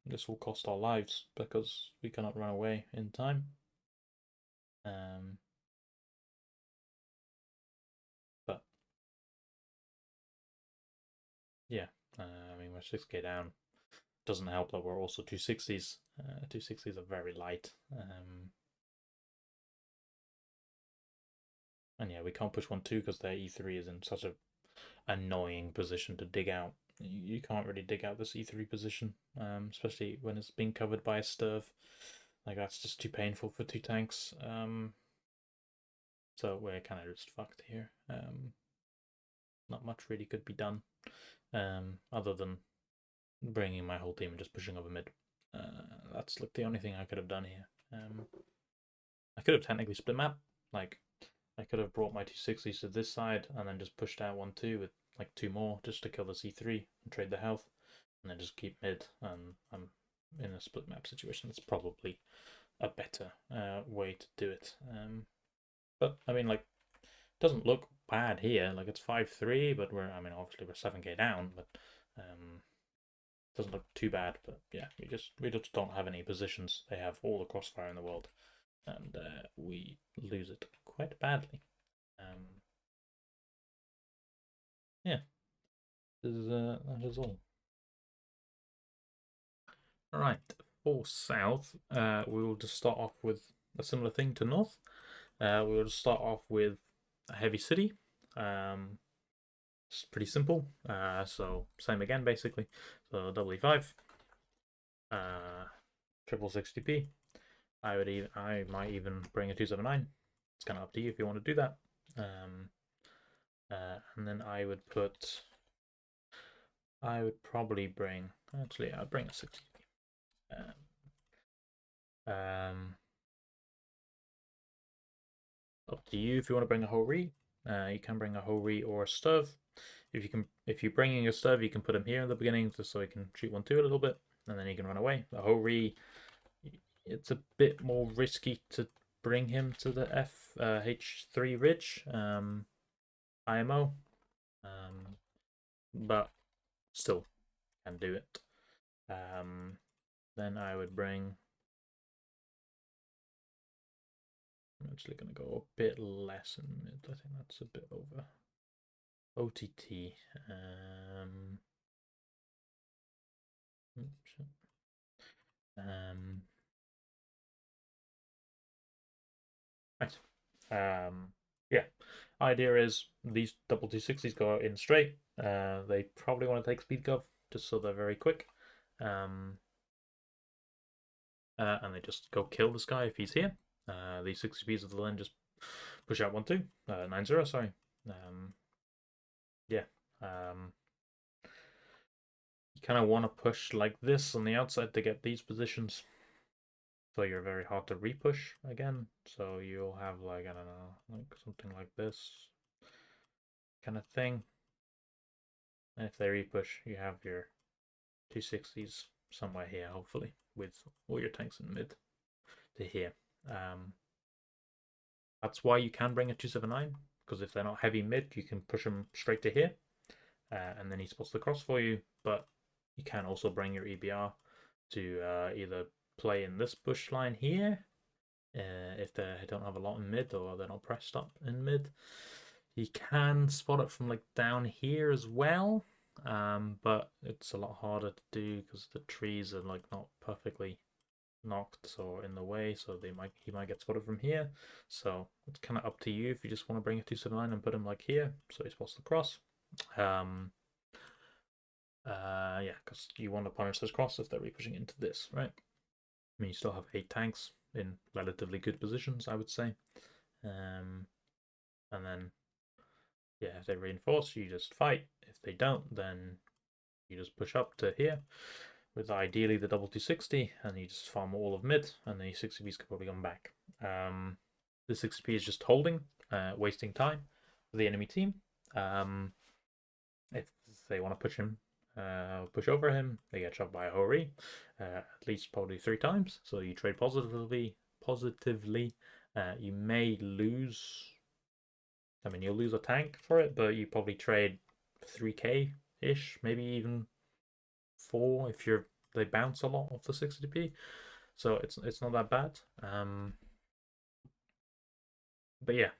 this will cost our lives because we cannot run away in time. But yeah, I mean, we're 6k down. Doesn't help that we're also 260s. 260s are very light. And yeah, we can't push 1-2 because their E3 is in such a annoying position to dig out. You can't really dig out this E3 position, especially when it's being covered by a Sturv. Like, that's just too painful for two tanks. So we're kind of just fucked here. Not much really could be done, other than bringing my whole team and just pushing over mid. That's like the only thing I could have done here. I could have technically split map. Like, I could have brought my 260s to this side and then just pushed out 1-2 with like 2 more just to kill the C3 and trade the health, and then just keep mid. And I'm in a split map situation. It's probably a better way to do it. But I mean, like, it doesn't look bad here. Like, it's 5-3, but obviously we're 7k down, but doesn't look too bad. But yeah, we just don't have any positions. They have all the crossfire in the world, and we lose it quite badly. Yeah, that is all. All right, for south, we will just start off with a similar thing to north. We will just start off with a heavy city. It's pretty simple. So same again, basically. So E5, triple 60p. I might even bring a 279. It's kind of up to you if you want to do that. And then I would probably bring. Actually, I'd bring a 60p. Up to you if you want to bring a Hori. You can bring a Hori or a Sturv. If you're bringing a Sturv, you can put him here in the beginning just so he can shoot 1-2 a little bit, and then he can run away. The Hori, it's a bit more risky to bring him to the H3 Ridge IMO, but still can do it. Then I would bring. I'm actually going to go a bit less in mid. I think that's a bit over. OTT. Right. Yeah. Idea is these double 260s go out in straight. They probably want to take speed gov just so they're very quick. And they just go kill this guy if he's here. These 60Bs will then just push out 1-2. 9-0, sorry. Yeah. You kind of want to push like this on the outside to get these positions. So you're very hard to repush again. So you'll have, like, I don't know, like something like this kind of thing. And if they repush, you have your 260s somewhere here, hopefully, with all your tanks in mid to here. That's why you can bring a 279, because if they're not heavy mid, you can push them straight to here, and then he spots the cross for you. But you can also bring your EBR to either play in this bush line here, if they don't have a lot in mid or they're not pressed up in mid. You can spot it from like down here as well, but it's a lot harder to do because the trees are like not perfectly knocked or in the way, so he might get spotted from here. So it's kind of up to you if you just want to bring a 279 and put him like here, so he spots the cross. Yeah, because you want to punish this cross if they're repushing into this, right? I mean, you still have 8 tanks in relatively good positions, I would say. And then, yeah, if they reinforce, you just fight. If they don't, then you just push up to here with ideally the double 260, and you just farm all of mid, and the 60Bs could probably come back. The 60P is just holding, wasting time for the enemy team. if they want to push over him, they get shot by a Hori, at least probably 3 times. So you trade positively. You may lose. I mean, you'll lose a tank for it, but you probably trade 3k ish, maybe even 4 if they bounce a lot off the 60p. So it's not that bad. But yeah,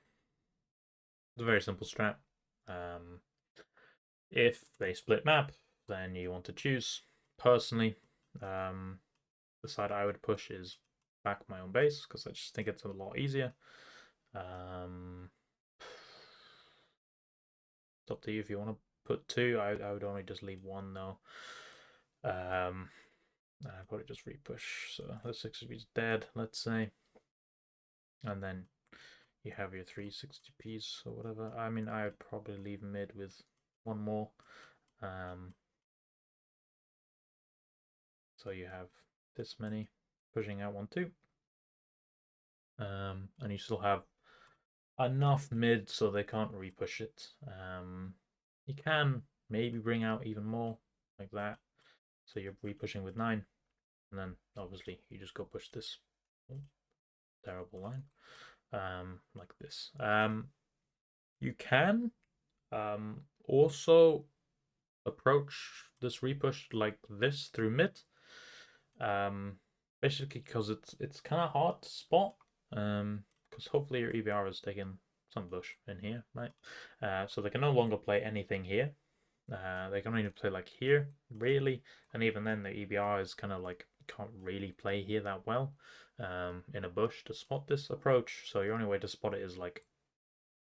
it's a very simple strat. If they split map, then you want to choose. Personally, the side I would push is back my own base because I just think it's a lot easier. It's up to you if you want to put 2. I would only just leave 1 though. I'd probably just repush. So the 60p is dead, let's say, and then you have your 360p's or whatever. I mean, I would probably leave mid with 1 more. So you have this many pushing out 1, 2. And you still have enough mid so they can't repush it. You can maybe bring out even more like that. So you're repushing with 9. And then obviously you just go push this terrible line. Like this. You can also approach this repush like this through mid. Basically because it's kind of hard to spot. Because hopefully your EBR has taken some bush in here, right? So they can no longer play anything here. They can only play like here, really, and even then the EBR is kind of like can't really play here that well in a bush to spot this approach. So your only way to spot it is like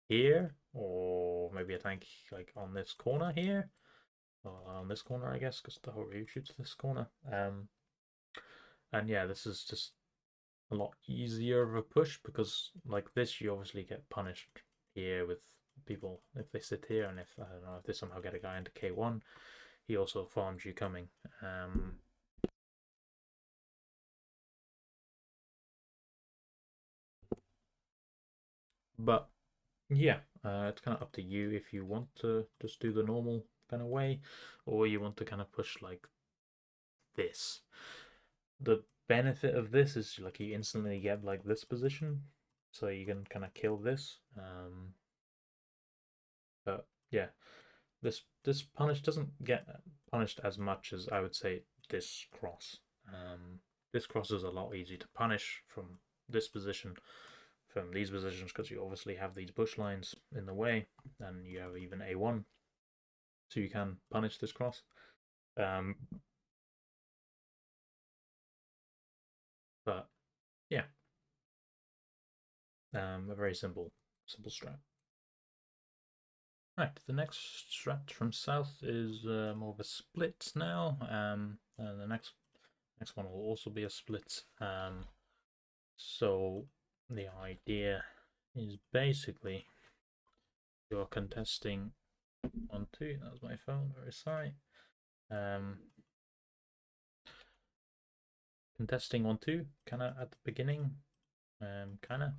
here, or maybe a tank like on this corner here, or on this corner, I guess, because the whole route shoots this corner. And yeah, this is just a lot easier of a push because like this, you obviously get punished here with people if they sit here, and if I don't know if they somehow get a guy into K1, he also farms you coming. But yeah, it's kind of up to you if you want to just do the normal kind of way, or you want to kind of push like this. The benefit of this is like you instantly get like this position, so you can kind of kill this. But yeah, this punish doesn't get punished as much as I would say this cross. This cross is a lot easier to punish from this position, from these positions, because you obviously have these bush lines in the way, and you have even A1, so you can punish this cross. But yeah, a very simple strat. Right, the next strat from south is more of a split now. And the next one will also be a split. So the idea is basically you're contesting 1, 2. That was my phone. Very sorry. Contesting 1, 2, kind of at the beginning, kind of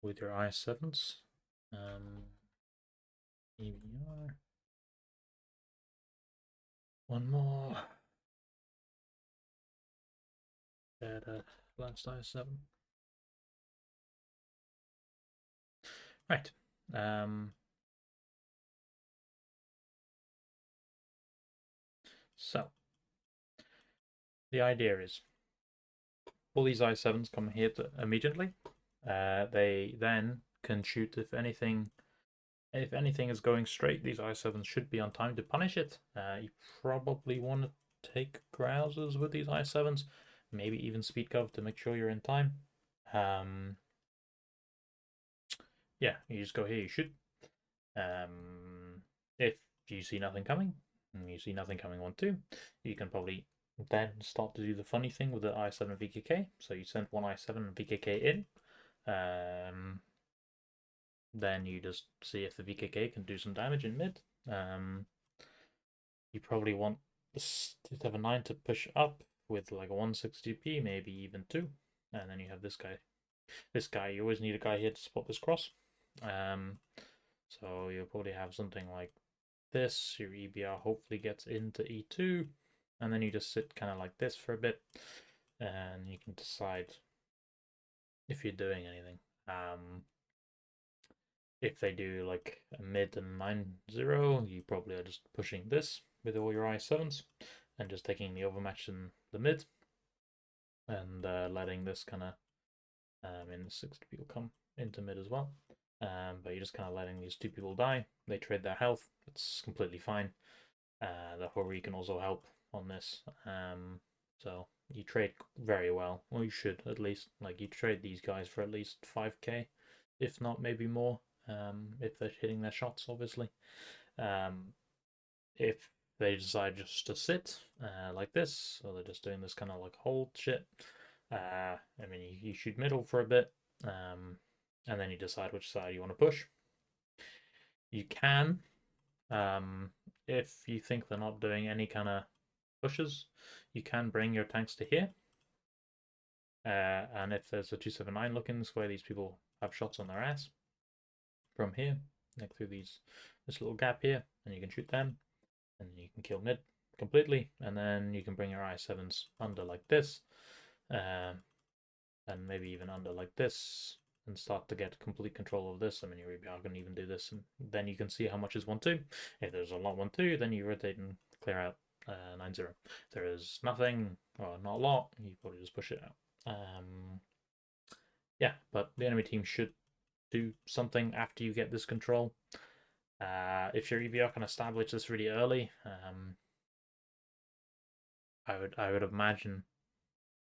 with your I7s. EVR. 1 more. Last I7. Right. So the idea is all these I7s come here immediately. They then can shoot if anything is going straight. These I7s should be on time to punish it. You probably want to take grousers with these I7s, maybe even speed cov to make sure you're in time. Yeah, you just go here, you shoot. If you see nothing coming, and you see nothing coming 1, 2, you can probably then start to do the funny thing with the I7 VKK. So you send one I7 VKK in. Then you just see if the VKK can do some damage in mid. You probably want the 7-9 to push up with like a 160p, maybe even 2. And then you have this guy. You always need a guy here to spot this cross. So you'll probably have something like this. Your EBR hopefully gets into E2, and then you just sit kind of like this for a bit, and you can decide if you're doing anything. If they do like a mid and 9-0, you probably are just pushing this with all your I7s and just taking the overmatch in the mid and letting this kind of, the 60 people come into mid as well. But you're just kind of letting these two people die. They trade their health. It's completely fine. The Hori can also help on this. So you trade very well. Well, you should at least. Like you trade these guys for at least 5k, if not maybe more. If they're hitting their shots, obviously. If they decide just to sit like this, so they're just doing this kind of like hold shit. You shoot middle for a bit, and then you decide which side you want to push. You can, if you think they're not doing any kind of pushes, you can bring your tanks to here. And if there's a 279 looking this way, these people have shots on their ass from here, like through this little gap here, and you can shoot them, and you can kill mid completely, and then you can bring your I7s under like this, and maybe even under like this, and start to get complete control of this. Your EBR can even do this, and then you can see how much is 1-2. If there's a lot 1-2, then you rotate and clear out 9-0. If there is nothing, or not a lot, you probably just push it out. Yeah, but the enemy team should do something after you get this control. If your EBR can establish this really early, I would imagine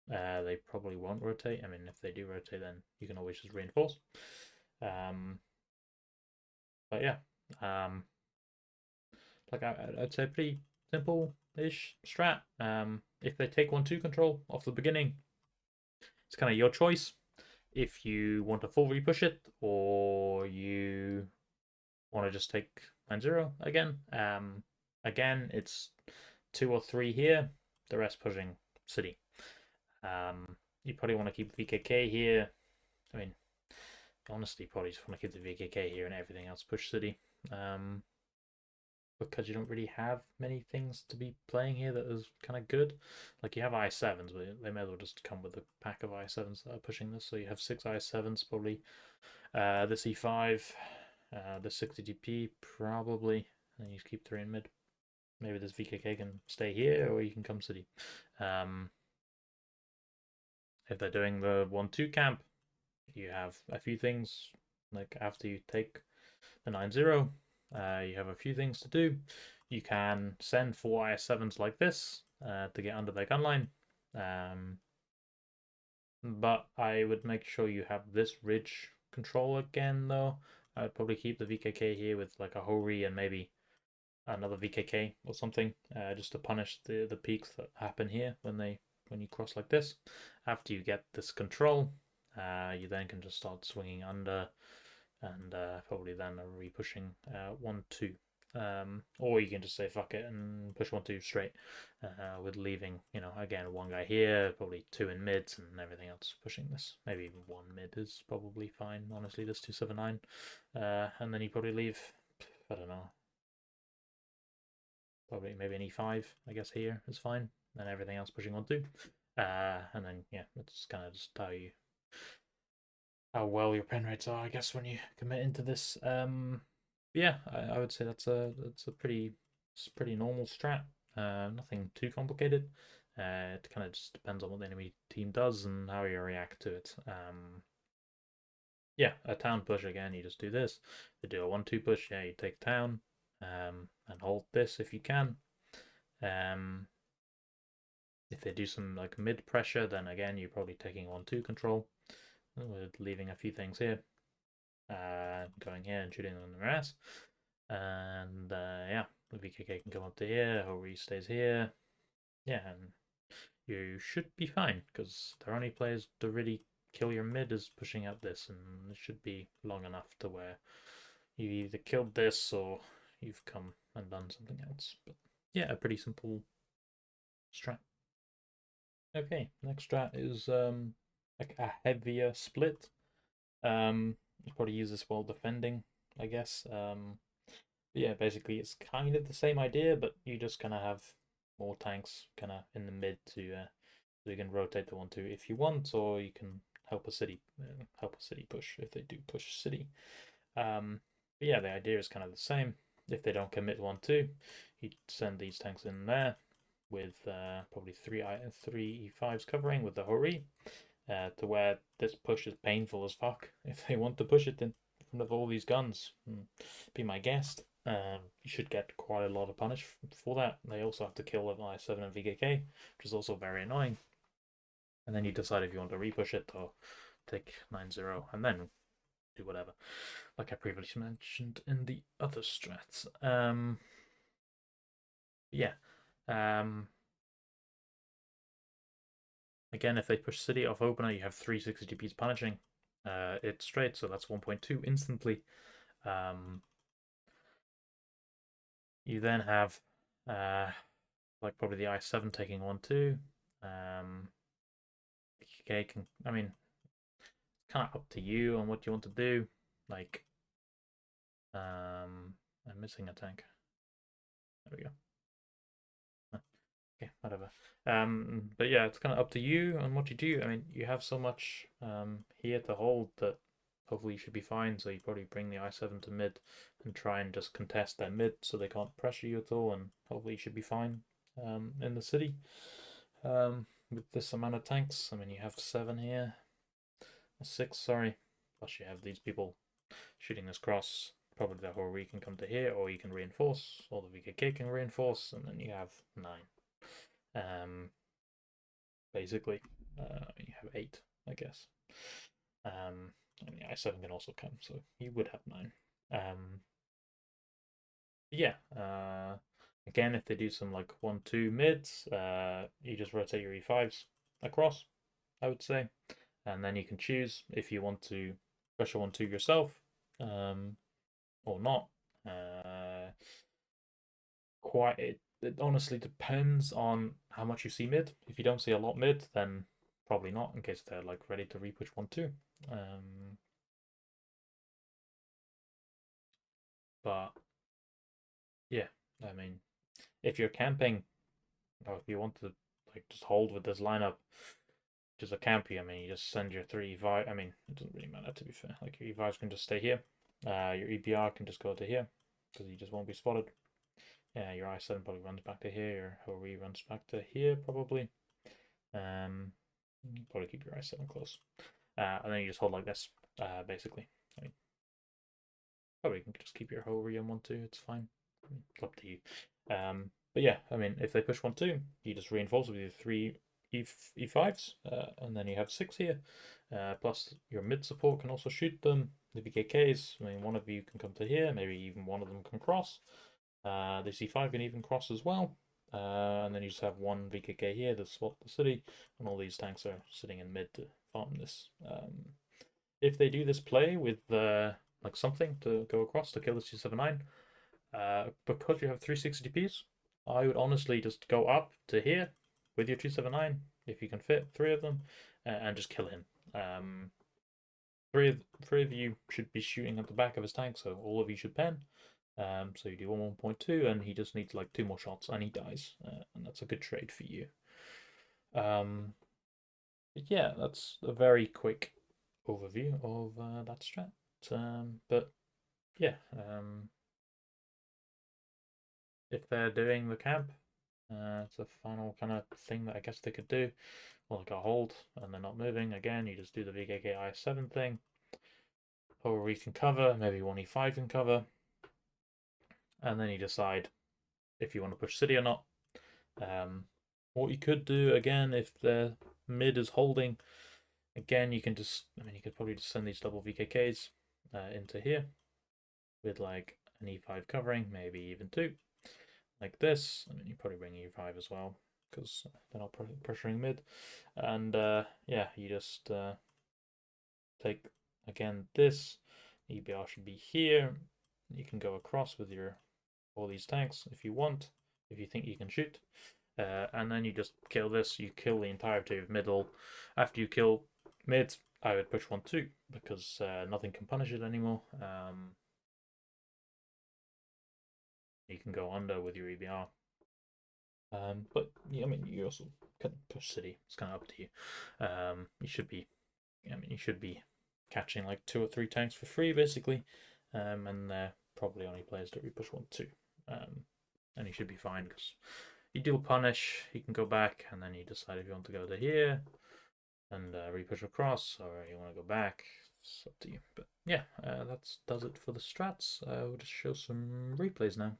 they probably won't rotate. If they do rotate, then you can always just reinforce. But yeah, like I'd say pretty simple-ish strat. If they take 1-2 control off the beginning, it's kind of your choice. If you want to full repush it, or you want to just take 9-0 again. Again, it's 2 or 3 here, the rest pushing city. You probably want to keep VKK here. Honestly, probably just want to keep the VKK here and everything else push city. Because you don't really have many things to be playing here that is kind of good. Like you have I7s, but they may as well just come with a pack of I7s that are pushing this. So you have 6 I7s, probably this E5, this 60 DP, probably, and you just keep 3 in mid. Maybe this VKK can stay here, or you can come city. If they're doing the 1-2 camp, you have a few things, like after you take the 9-0, you have a few things to do. You can send 4 IS-7s like this to get under their gun line. But I would make sure you have this ridge control again, though. I would probably keep the VKK here with like a Hori and maybe another VKK or something, just to punish the peaks that happen here when you cross like this. After you get this control, you then can just start swinging under, and probably then a re-pushing 1-2. Or you can just say fuck it and push 1-2 straight, with leaving, again, one guy here, probably 2 in mids, and everything else pushing this. Maybe even 1 mid is probably fine, honestly, this 279. And then you probably leave, I don't know, probably maybe an E5, I guess, here is fine. Then everything else pushing 1-2. And then, yeah, it's kind of just how well your pen rates are, I guess, when you commit into this. Yeah, I would say that's a pretty normal strat. Nothing too complicated. It kind of just depends on what the enemy team does and how you react to it. Yeah, a town push again, you just do this. They do a 1-2 push, yeah, you take town, and hold this if you can. If they do some like mid pressure, then again you're probably taking 1-2 control, with leaving a few things here, going here and shooting them in the ass. And yeah, the VKK can come up to here, Hori stays here. Yeah, and you should be fine, because their only players to really kill your mid is pushing out this, and it should be long enough to where you either killed this or you've come and done something else. But yeah, a pretty simple strat. Okay, next strat is like a heavier split. You probably use this while defending. I guess. But yeah, basically it's kind of the same idea, but you just kind of have more tanks kind of in the mid to so you can rotate the 1-2 if you want, or you can help a city push if they do push city. But yeah, the idea is kind of the same. If they don't commit 1-2, you send these tanks in there with probably three E5s covering with the Hori, to where this push is painful as fuck. If they want to push it in front of all these guns, be my guest. You should get quite a lot of punish for that. They also have to kill an I7 and VKK, which is also very annoying. And then you decide if you want to repush it or take 9-0 and then do whatever, like I previously mentioned in the other strats. Yeah. Again, if they push city off opener, you have 360 DPs punishing. It's straight, so that's 1.2 instantly. You then have like probably the I7 taking 1-2. Okay, I mean, kind of up to you on what you want to do. Like, I'm missing a tank. There we go. Okay, whatever. But yeah, it's kind of up to you on what you do. I mean, you have so much here to hold that hopefully you should be fine. So you probably bring the I7 to mid and try and just contest their mid so they can't pressure you at all, and hopefully you should be fine in the city. With this amount of tanks, I mean, you have 7 here, 6, sorry. Plus you have these people shooting this cross. Probably the Hori can come to here, or you can reinforce, or the VKK can reinforce, and then you have 9. Basically, you have 8, I guess. And the I7 can also come, so you would have 9. Yeah. Again, if they do some like 1-2 mids, you just rotate your E5s across, I would say, and then you can choose if you want to pressure 1-2 yourself, or not. It honestly depends on how much you see mid. If you don't see a lot mid, then probably not, in case they're like ready to repush 1-2. But yeah, I mean, if you're camping, or if you want to like just hold with this lineup, just a campy, I mean, you just send your 3 E5. I mean, it doesn't really matter, to be fair. Like your E5s can just stay here. Your EBR can just go to here because you just won't be spotted. Yeah, your I7 probably runs back to here. Your Hori runs back to here probably. Probably keep your I7 close. And then you just hold like this, basically. I mean, probably you can just keep your Hori on 1-2. It's fine. It's up to you. But yeah, I mean, if they push 1-2, you just reinforce with your 3 E5s, and then you have 6 here. Plus, your mid support can also shoot them. The VKKs, I mean, one of you can come to here, maybe even one of them can cross. The C5 can even cross as well. And then you just have one VKK here to swap the city, and all these tanks are sitting in mid to farm this. If they do this play with like something to go across to kill the C79, because you have 360 DPs, I would honestly just go up to here with your 279 if you can fit 3 of them, and just kill him. Three of you should be shooting at the back of his tank, so all of you should pen. So you do 1.2, and he just needs like 2 more shots, and he dies, and that's a good trade for you. Yeah, that's a very quick overview of that strat. But yeah, if they're doing the camp, it's a final kind of thing that I guess they could do. Well, like a hold, and they're not moving. Again, you just do the VKK I7 thing. Or we can cover, maybe 1E5 can cover. And then you decide if you want to push city or not. What you could do, again, if the mid is holding, again, you can just, I mean, you could probably just send these double VKKs into here with like an E5 covering, maybe even 2, like this. I mean, you probably bring E5 as well because they're not pressuring mid. And yeah, you just take, again, this. EBR should be here. You can go across with your all these tanks if you want, if you think you can shoot. And then you just kill this. You kill the entirety of middle. After you kill mid, I would push 1-2 because nothing can punish it anymore. You can go under with your EBR. But yeah, I mean, you also can push city. It's kind of up to you. You should be, I mean, you should be catching like 2 or 3 tanks for free basically, and they're probably only players that repush 1-2. And you should be fine because you deal punish. You can go back, and then you decide if you want to go to here and repush across, or you want to go back. It's up to you. But yeah, that does it for the strats. We'll just show some replays now.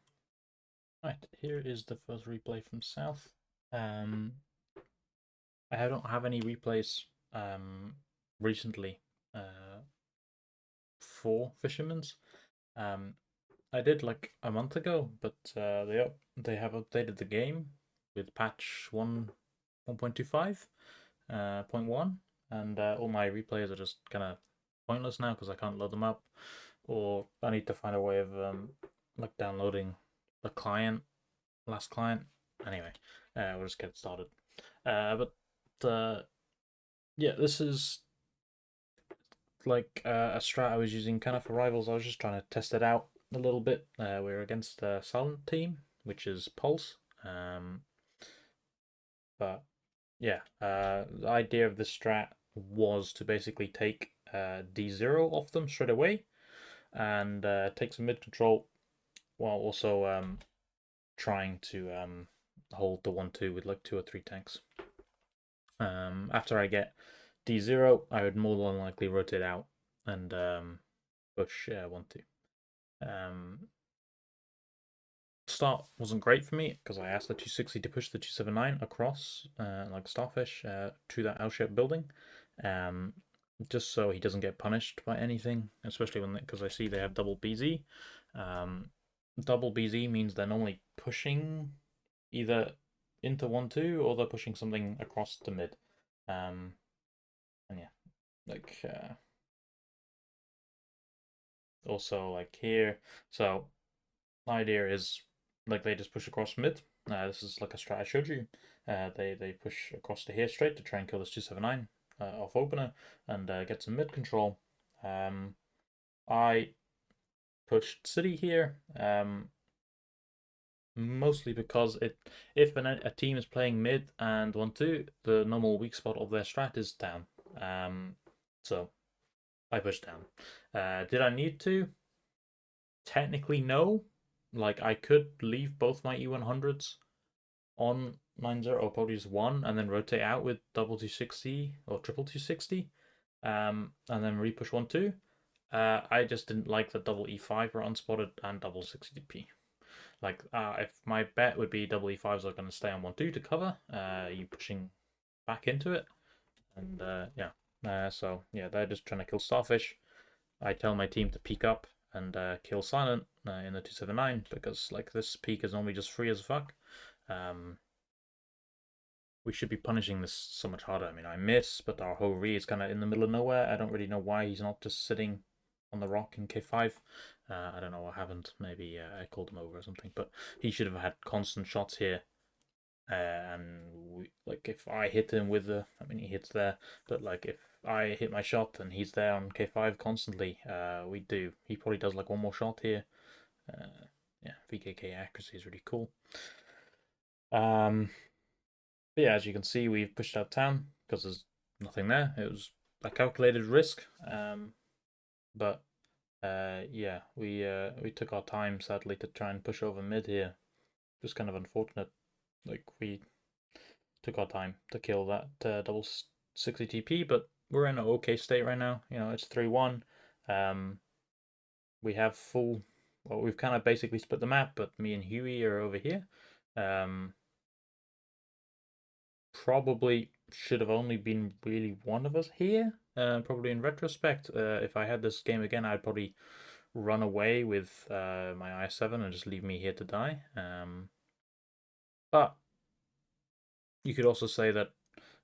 Right, here is the first replay from South. I don't have any replays recently for Fisherman's. I did like a month ago, but they have updated the game with patch 1.25 .1, and all my replays are just kind of pointless now because I can't load them up, or I need to find a way of like downloading the client, last client. Anyway, we'll just get started. But yeah, this is like a strat I was using kind of for rivals. I was just trying to test it out a little bit. We're against the Silent team, which is Pulse. But yeah, the idea of the strat was to basically take D0 off them straight away and take some mid control while also trying to hold the 1-2 with like 2 or 3 tanks. After I get D0, I would more than likely rotate out and push 1-2. Start wasn't great for me because I asked the 260 to push the 279 across like Starfish to that L-shaped building, just so he doesn't get punished by anything, especially when because I see they have double BZ. Double BZ means they're normally pushing either into 1-2 or they're pushing something across to mid. And yeah, like also like here. So the idea is like they just push across mid. This is like a strat I showed you. They push across to here straight to try and kill this 279 off opener and get some mid control. I pushed city here. Mostly because if a team is playing mid and 1-2, the normal weak spot of their strat is down. So I pushed down. Did I need to? Technically, no. Like I could leave both my E100s on 90 or probably just one, and then rotate out with double 260 or triple 260, and then repush 1-2. I just didn't like the double E5 were unspotted and double 60p. Like, if my bet would be double E5s are going to stay on 1-2 to cover, you pushing back into it. And yeah. So, yeah, they're just trying to kill Starfish. I tell my team to peek up and kill Silent in the 279 because, like, this peek is normally just free as fuck. We should be punishing this so much harder. I mean, I miss, but our Ho-Ri is kind of in the middle of nowhere. I don't really know why he's not just sitting on the rock in K5. I don't know what happened. Maybe I called him over or something, but he should have had constant shots here. And like if I hit him with the, I mean he hits there, but like if I hit my shot and he's there on K5 constantly, he probably does like one more shot here. Yeah, VKK accuracy is really cool. But yeah, as you can see, we've pushed out town because there's nothing there. It was a calculated risk. But yeah, we took our time sadly to try and push over mid here. It was kind of unfortunate. Like we took our time to kill that double 60 TP, but we're in an okay state right now. You know, it's 3-1. We have full. Well, we've kind of basically split the map, but me and Huey are over here. Probably should have only been really one of us here. Probably in retrospect, if I had this game again, I'd probably run away with my IS-7 and just leave me here to die. But you could also say that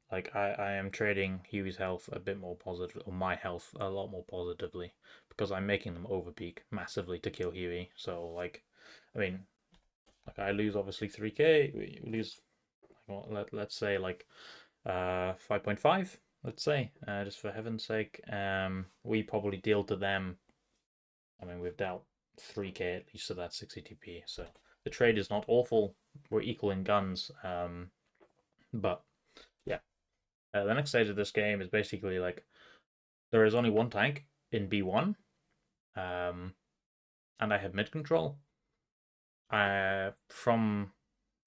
like I am trading Huey's health a bit more positive, or my health a lot more positively, because I'm making them overpeak massively to kill Huey. So like, I mean, like I lose obviously 3k, we lose, well, let's say like 5.5, let's say, just for heaven's sake. We probably deal to them. I mean, we've dealt 3k at least to that 60 TP, so the trade is not awful. We're equal in guns, but yeah. The next stage of this game is basically like there is only one tank in B1, and I have mid control. From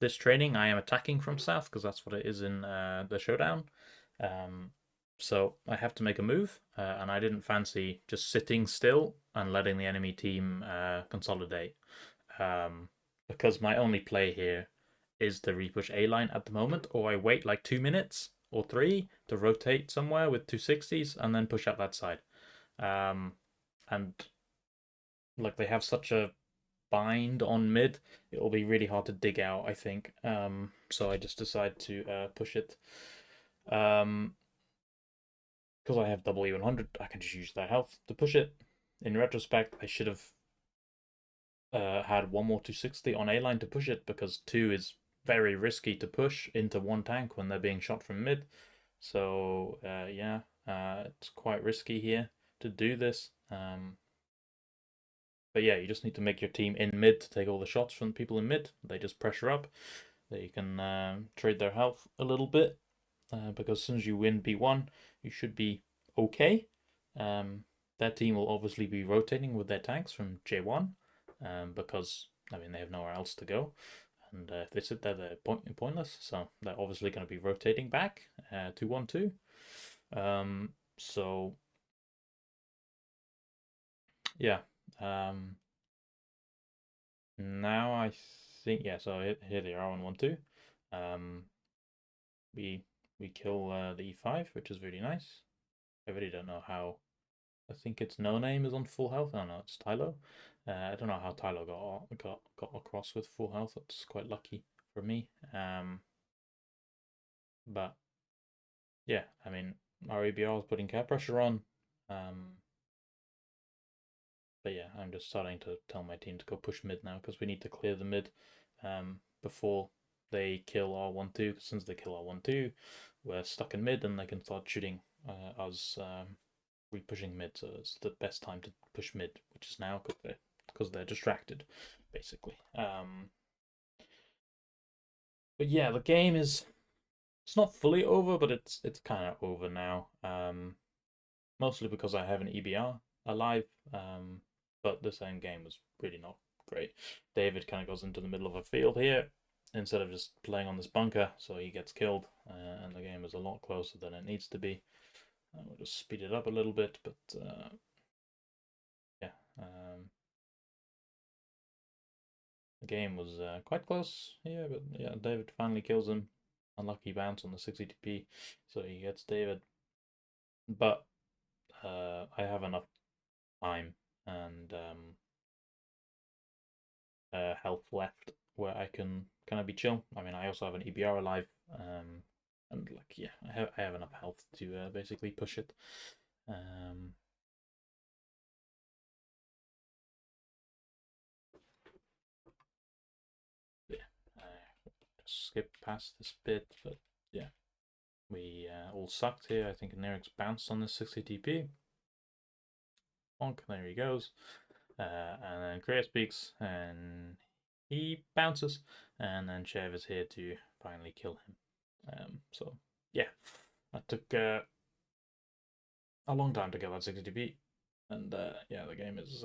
this training, I am attacking from south because that's what it is in the showdown. Um, so I have to make a move, and I didn't fancy just sitting still and letting the enemy team consolidate. Um, because my only play here is to repush A line at the moment, or I wait like 2 minutes or three to rotate somewhere with 260s and then push up that side. Um, and like they have such a bind on mid, it will be really hard to dig out, I think. So I just decide to push it. Because I have double E100, I can just use that health to push it. In retrospect, I should have had one more 260 on A line to push it because 2 is very risky to push into one tank when they're being shot from mid. So yeah, it's quite risky here to do this. But yeah, you just need to make your team in mid to take all the shots from the people in mid. They just pressure up. They can trade their health a little bit because as soon as you win B1, you should be okay. Their team will obviously be rotating with their tanks from J1 because I mean they have nowhere else to go, and if they sit there, they're pointless. So they're obviously going to be rotating back to 1-2. So yeah. Now I think yeah. So here they are on 1-2. Um, we we kill the E5, which is really nice. I really don't know how. I think its no name is on full health. Oh no, it's Tylo. I don't know how Tylo got across with full health. That's quite lucky for me. But yeah, I mean our ABR is putting cap pressure on. But yeah, I'm just starting to tell my team to go push mid now because we need to clear the mid before they kill our 1-2. Since they kill our 1-2, we're stuck in mid and they can start shooting us re-pushing mid. So it's the best time to push mid, which is now because they're distracted, basically. But yeah, the game is it's not fully over, but it's kind of over now. Mostly because I have an EBR alive. But this end game was really not great. David kind of goes into the middle of a field here instead of just playing on this bunker, so he gets killed, and the game is a lot closer than it needs to be. We'll just speed it up a little bit, but yeah, the game was quite close here, but yeah, David finally kills him. Unlucky bounce on the 60 TP, so he gets David. But I have enough time and health left where I can kind of be chill. I mean, I also have an EBR alive, and like yeah, I have enough health to basically push it. Yeah, just skip past this bit, but yeah, we all sucked here. I think Nerix bounced on the 60 TP. Bonk, there he goes. And then Korea speaks, and he bounces, and then Chev is here to finally kill him. So yeah, that took a long time to get that 60 TP, and yeah, the game is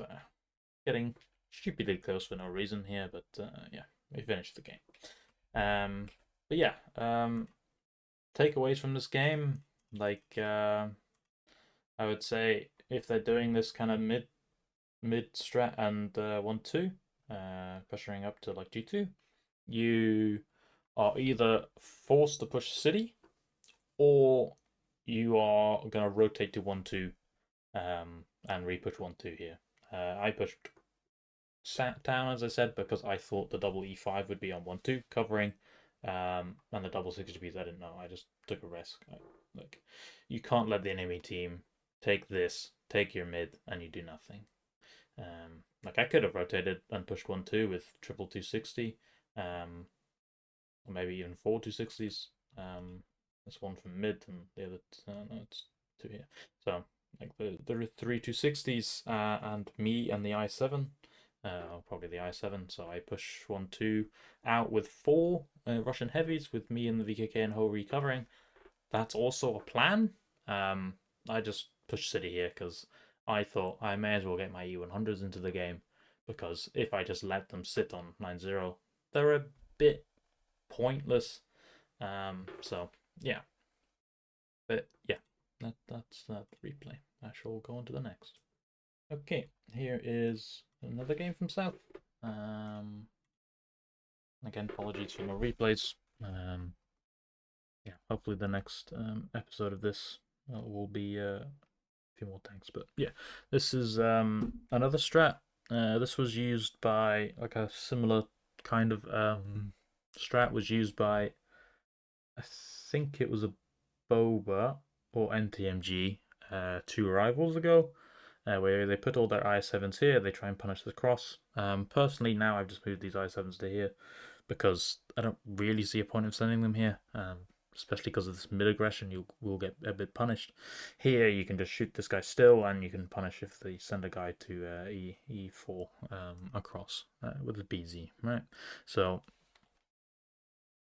getting stupidly close for no reason here, but yeah, we finished the game. But yeah, takeaways from this game, like I would say if they're doing this kind of mid strat and 1-2, pressuring up to like G2, you are either forced to push city or you are gonna rotate to 1-2 and re-push 1-2 here. I pushed town as I said because I thought the double E5 would be on 1-2 covering, and the double 60Bs I didn't know. I just took a risk. Like you can't let the enemy team take this, take your mid, and you do nothing. Like I could have rotated and pushed 1-2 with triple 260, or maybe even four 260s. That's one from mid and the other no, it's two here. So like the three 260s and me and the I7 probably the I7. So I push 1-2 out with 4 Russian heavies, with me and the VKK and Ho recovering. That's also a plan. I just pushed City here because I thought I may as well get my E100s into the game, because if I just let them sit on 9-0, they're a bit pointless. So yeah, but yeah, that's the replay. I shall go on to the next. Okay, here is another game from South. Again, apologies for no replays. Yeah, hopefully the next episode of this will be a few more tanks. But yeah, this is another strat. This was used by, like, a similar kind of strat was used by, I think it was a Boba or NTMG 2 rivals ago, where they put all their I7s here, they try and punish the cross. Personally, now I've just moved these I7s to here because I don't really see a point of sending them here, especially because of this mid aggression. You will get a bit punished. Here, you can just shoot this guy still, and you can punish if they send a guy to E4 across with a BZ, right? So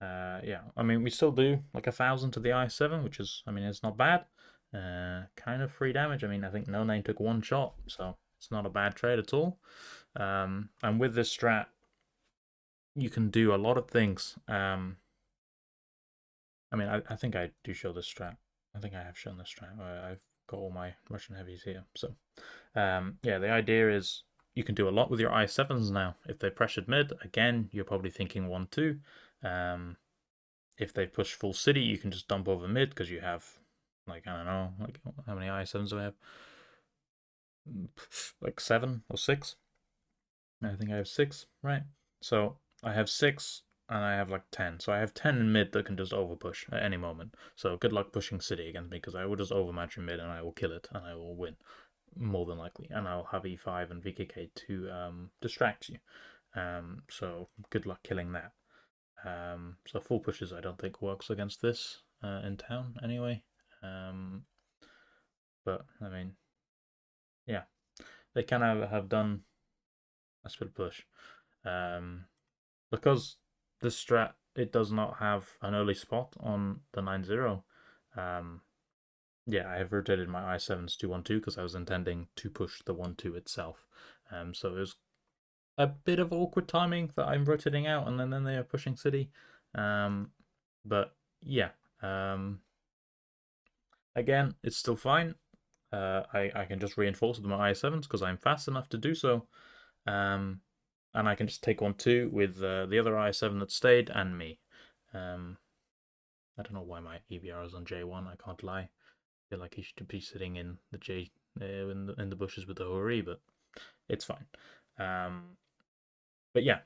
yeah, I mean, we still do like 1,000 to the I7, which is, I mean, it's not bad. Kind of free damage. I mean, I think No Name took 1 shot, so it's not a bad trade at all. And with this strat, you can do a lot of things. I mean, I think I do show this strat. I think I have shown this strat. I've got all my Russian heavies here. So, yeah, the idea is you can do a lot with your I7s now. If they pressured mid, again, you're probably thinking 1-2. If they push full city, you can just dump over mid because you have, like, I don't know, like, how many I7s do I have? Like 7 or 6. I think I have 6, right? So I have 6 and I have like 10. So I have 10 in mid that can just overpush at any moment. So good luck pushing city against me, because I will just overmatch in mid and I will kill it and I will win, more than likely. And I'll have E5 and VKK to distract you. So good luck killing that. So full pushes I don't think works against this in town anyway. But I mean, yeah, they kind of have done a split push. Because this strat, it does not have an early spot on the 9-0. Yeah, I have rotated my I7s to 1-2 because I was intending to push the 1-2 itself. So it was a bit of awkward timing that I'm rotating out and then they are pushing city. But yeah, again, it's still fine. I can just reinforce with my I7s because I'm fast enough to do so. And I can just take 1-2 with the other I7 that stayed and me. I don't know why my EBR is on J1. I can't lie. I feel like he should be sitting in the J in the bushes with the Hori, but it's fine. But yeah.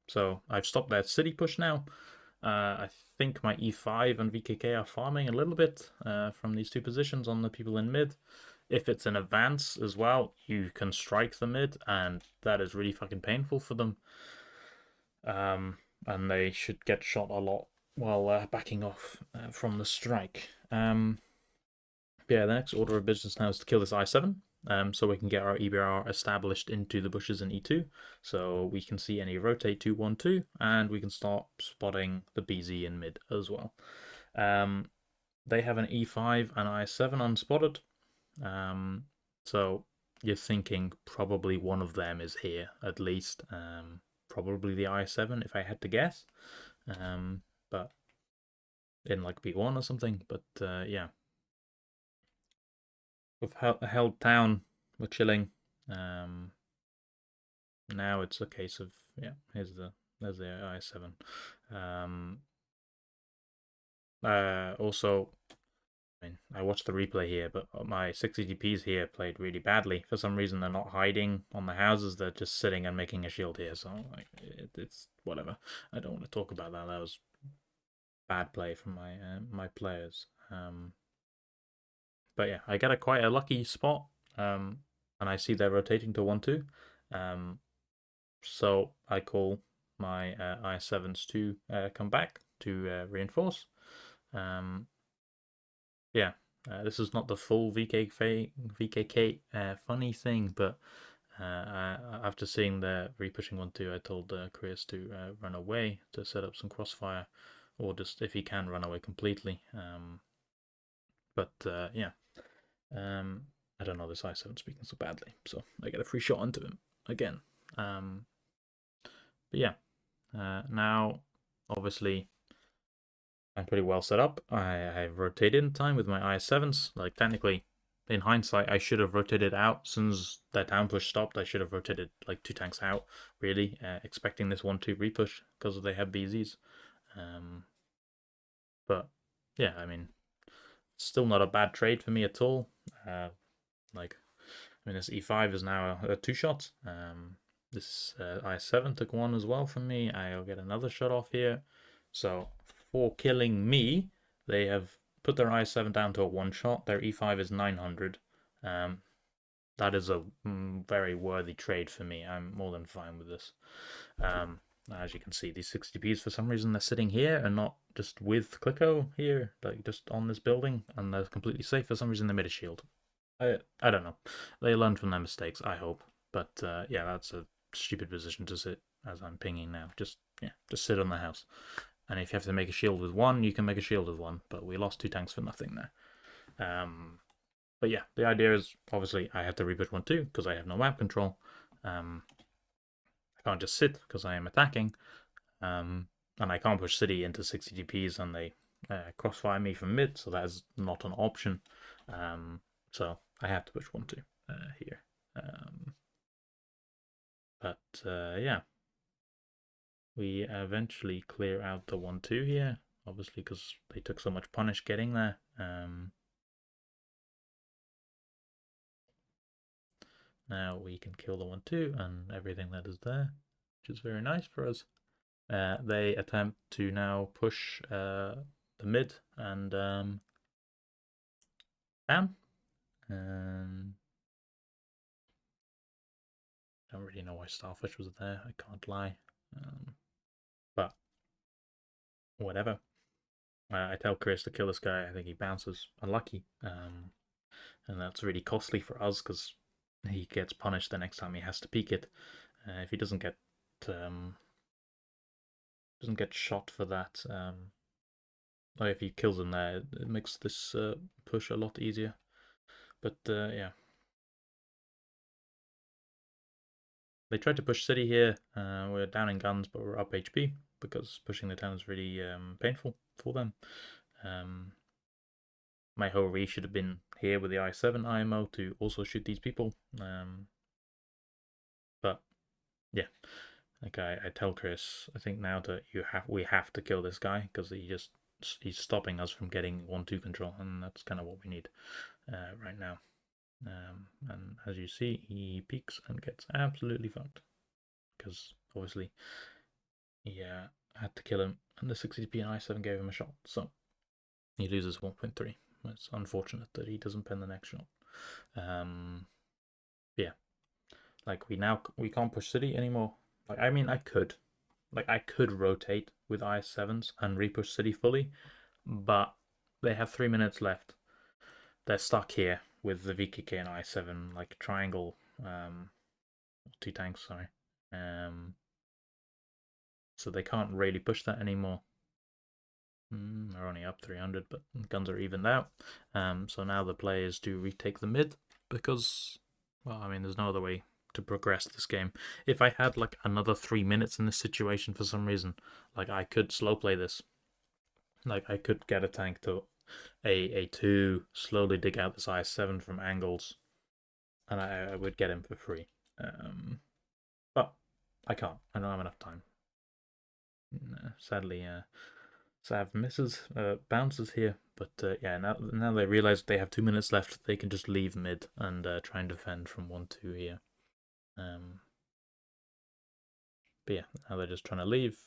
So I've stopped that city push now. I think my E5 and VKK are farming a little bit from these 2 positions on the people in mid. If it's an advance as well, you can strike the mid, and that is really fucking painful for them. And they should get shot a lot while backing off from the strike. Yeah, the next order of business now is to kill this I7. So we can get our EBR established into the bushes in E2. So we can see any rotate 2-1-2, and we can start spotting the BZ in mid as well. They have an E5 and I7 unspotted. So you're thinking probably one of them is here at least. Probably the I7 if I had to guess. But in like B1 or something. But yeah. We've held town. We're chilling. Now it's a case of, yeah. There's the I7. Also, I mean, I watched the replay here, but my 60GPs here played really badly. For some reason, they're not hiding on the houses. They're just sitting and making a shield here. So like, it's whatever. I don't want to talk about that. That was bad play from my players. But yeah, I get quite a lucky spot, and I see they're rotating to 1-2. So I call my I7s to come back to reinforce. Yeah, this is not the full VKK funny thing, but After seeing the repushing 1-2, I told Chris to run away to set up some crossfire, or just if he can run away completely. But yeah, I don't know this I7 speaking so badly, so I get a free shot onto him again. But yeah, now obviously I'm pretty well set up. I rotated in time with my IS7s. Like technically, in hindsight, I should have rotated out as soon as that down push stopped. I should have rotated like 2 tanks out, really, expecting this 1-2 repush because they have BZs. But yeah, I mean, still not a bad trade for me at all. Like, I mean, this E5 is now a 2 shot. This I7 took one as well from me. I'll get another shot off here. So for killing me, they have put their I7 down to a 1 shot. Their E5 is 900. That is a very worthy trade for me. I'm more than fine with this. As you can see, these 60Ps, for some reason, they're sitting here and not just with Clicko here, like just on this building, and they're completely safe. For some reason, they made a shield. I don't know. They learned from their mistakes, I hope. But yeah, that's a stupid position to sit as I'm pinging now. Just sit on the house. And if you have to make a shield with one, you can make a shield with one. But we lost 2 tanks for nothing there. But yeah, the idea is obviously I have to repush 1-2 because I have no map control. I can't just sit because I am attacking. And I can't push city into 60 DPs and they crossfire me from mid, so that is not an option. So I have to push 1-2 here. But yeah, we eventually clear out the 1-2 here, obviously because they took so much punish getting there. Now we can kill the 1-2 and everything that is there, which is very nice for us. They attempt to now push the mid and down. Don't really know why Starfish was there, I can't lie. But whatever. I tell Chris to kill this guy, I think he bounces unlucky. And that's really costly for us because he gets punished the next time he has to peek it. If he doesn't get shot for that, or if he kills him there, it makes this push a lot easier. But yeah. They tried to push city here. We're down in guns, but we're up HP because pushing the town is really painful for them. My whole re should have been here with the I7 IMO to also shoot these people. But yeah, like I tell Chris, I think now that we have to kill this guy because he's stopping us from getting 1-2 control, and that's kind of what we need right now. And as you see, he peeks and gets absolutely fucked because obviously he had to kill him, and the 60p and I7 gave him a shot, so he loses 1.3. It's unfortunate that he doesn't pen the next shot. Yeah, like we can't push city anymore. Like I mean, I could rotate with I7s and repush city fully, but they have 3 minutes left. They're stuck here with the VKK and I7 like triangle, 2 tanks. Sorry, so they can't really push that anymore. They're only up 300, but guns are evened out. So now the play is to retake the mid because, well, I mean, there's no other way to progress this game. If I had like another 3 minutes in this situation for some reason, like I could slow play this. Like I could get a tank to A2, slowly dig out this I7 from angles, and I would get him for free. But I can't. I don't have enough time. Sadly, Sav misses, bounces here, but yeah, now they realize they have 2 minutes left. They can just leave mid and try and defend from 1-2 here. But yeah, now they're just trying to leave.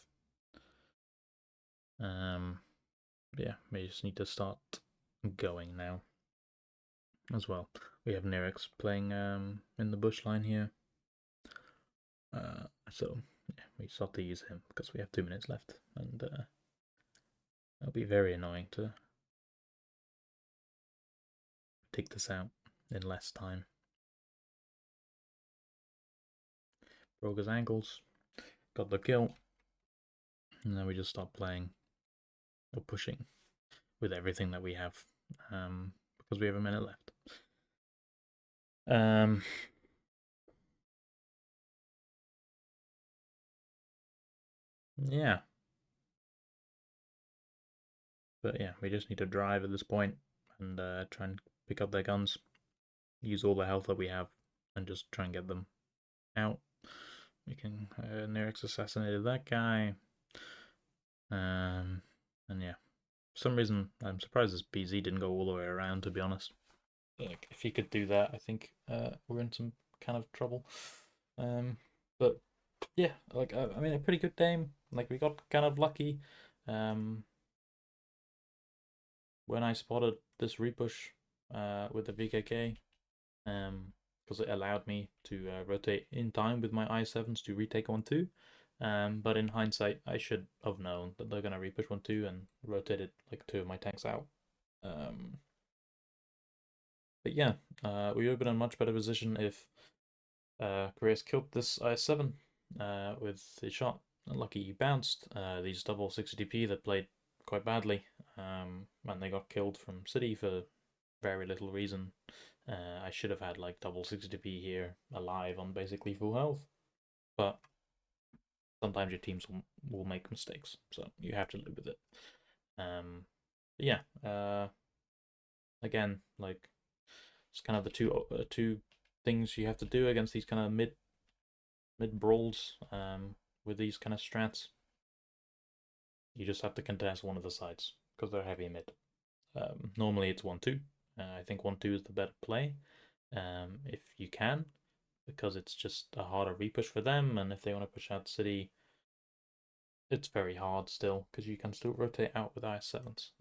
Yeah, we just need to start going now as well. We have Nirix playing in the bush line here. So yeah, we start to use him because we have 2 minutes left, and that'll be very annoying to take this out in less time. broke his ankles, got the kill, and then we just stopped playing or pushing with everything that we have, because we have a minute left. Yeah. But yeah, we just need to drive at this point and try and pick up their guns, use all the health that we have, and just try and get them out. We can Nerix assassinated that guy, and yeah, for some reason I'm surprised this BZ didn't go all the way around. To be honest, like if he could do that, I think we're in some kind of trouble. But yeah, like I mean, a pretty good game. Like we got kind of lucky. Um, when I spotted this repush with the VKK, because it allowed me to rotate in time with my I7s to retake 1-2. But in hindsight, I should have known that they're going to repush 1-2 and rotated like 2 of my tanks out. But yeah, we would have been in a much better position if Korea's killed this IS-7 with his shot. Lucky he bounced. These double 60 DP that played quite badly, and they got killed from City for very little reason. I should have had like double 60p here alive on basically full health, but sometimes your teams will make mistakes, so you have to live with it. Yeah, again, like it's kind of the two things you have to do against these kind of mid brawls with these kind of strats. You just have to contest one of the sides because they're heavy mid. Normally it's 1-2. I think 1-2 is the better play if you can, because it's just a harder repush for them, and if they want to push out City, it's very hard still, because you can still rotate out with IS-7s.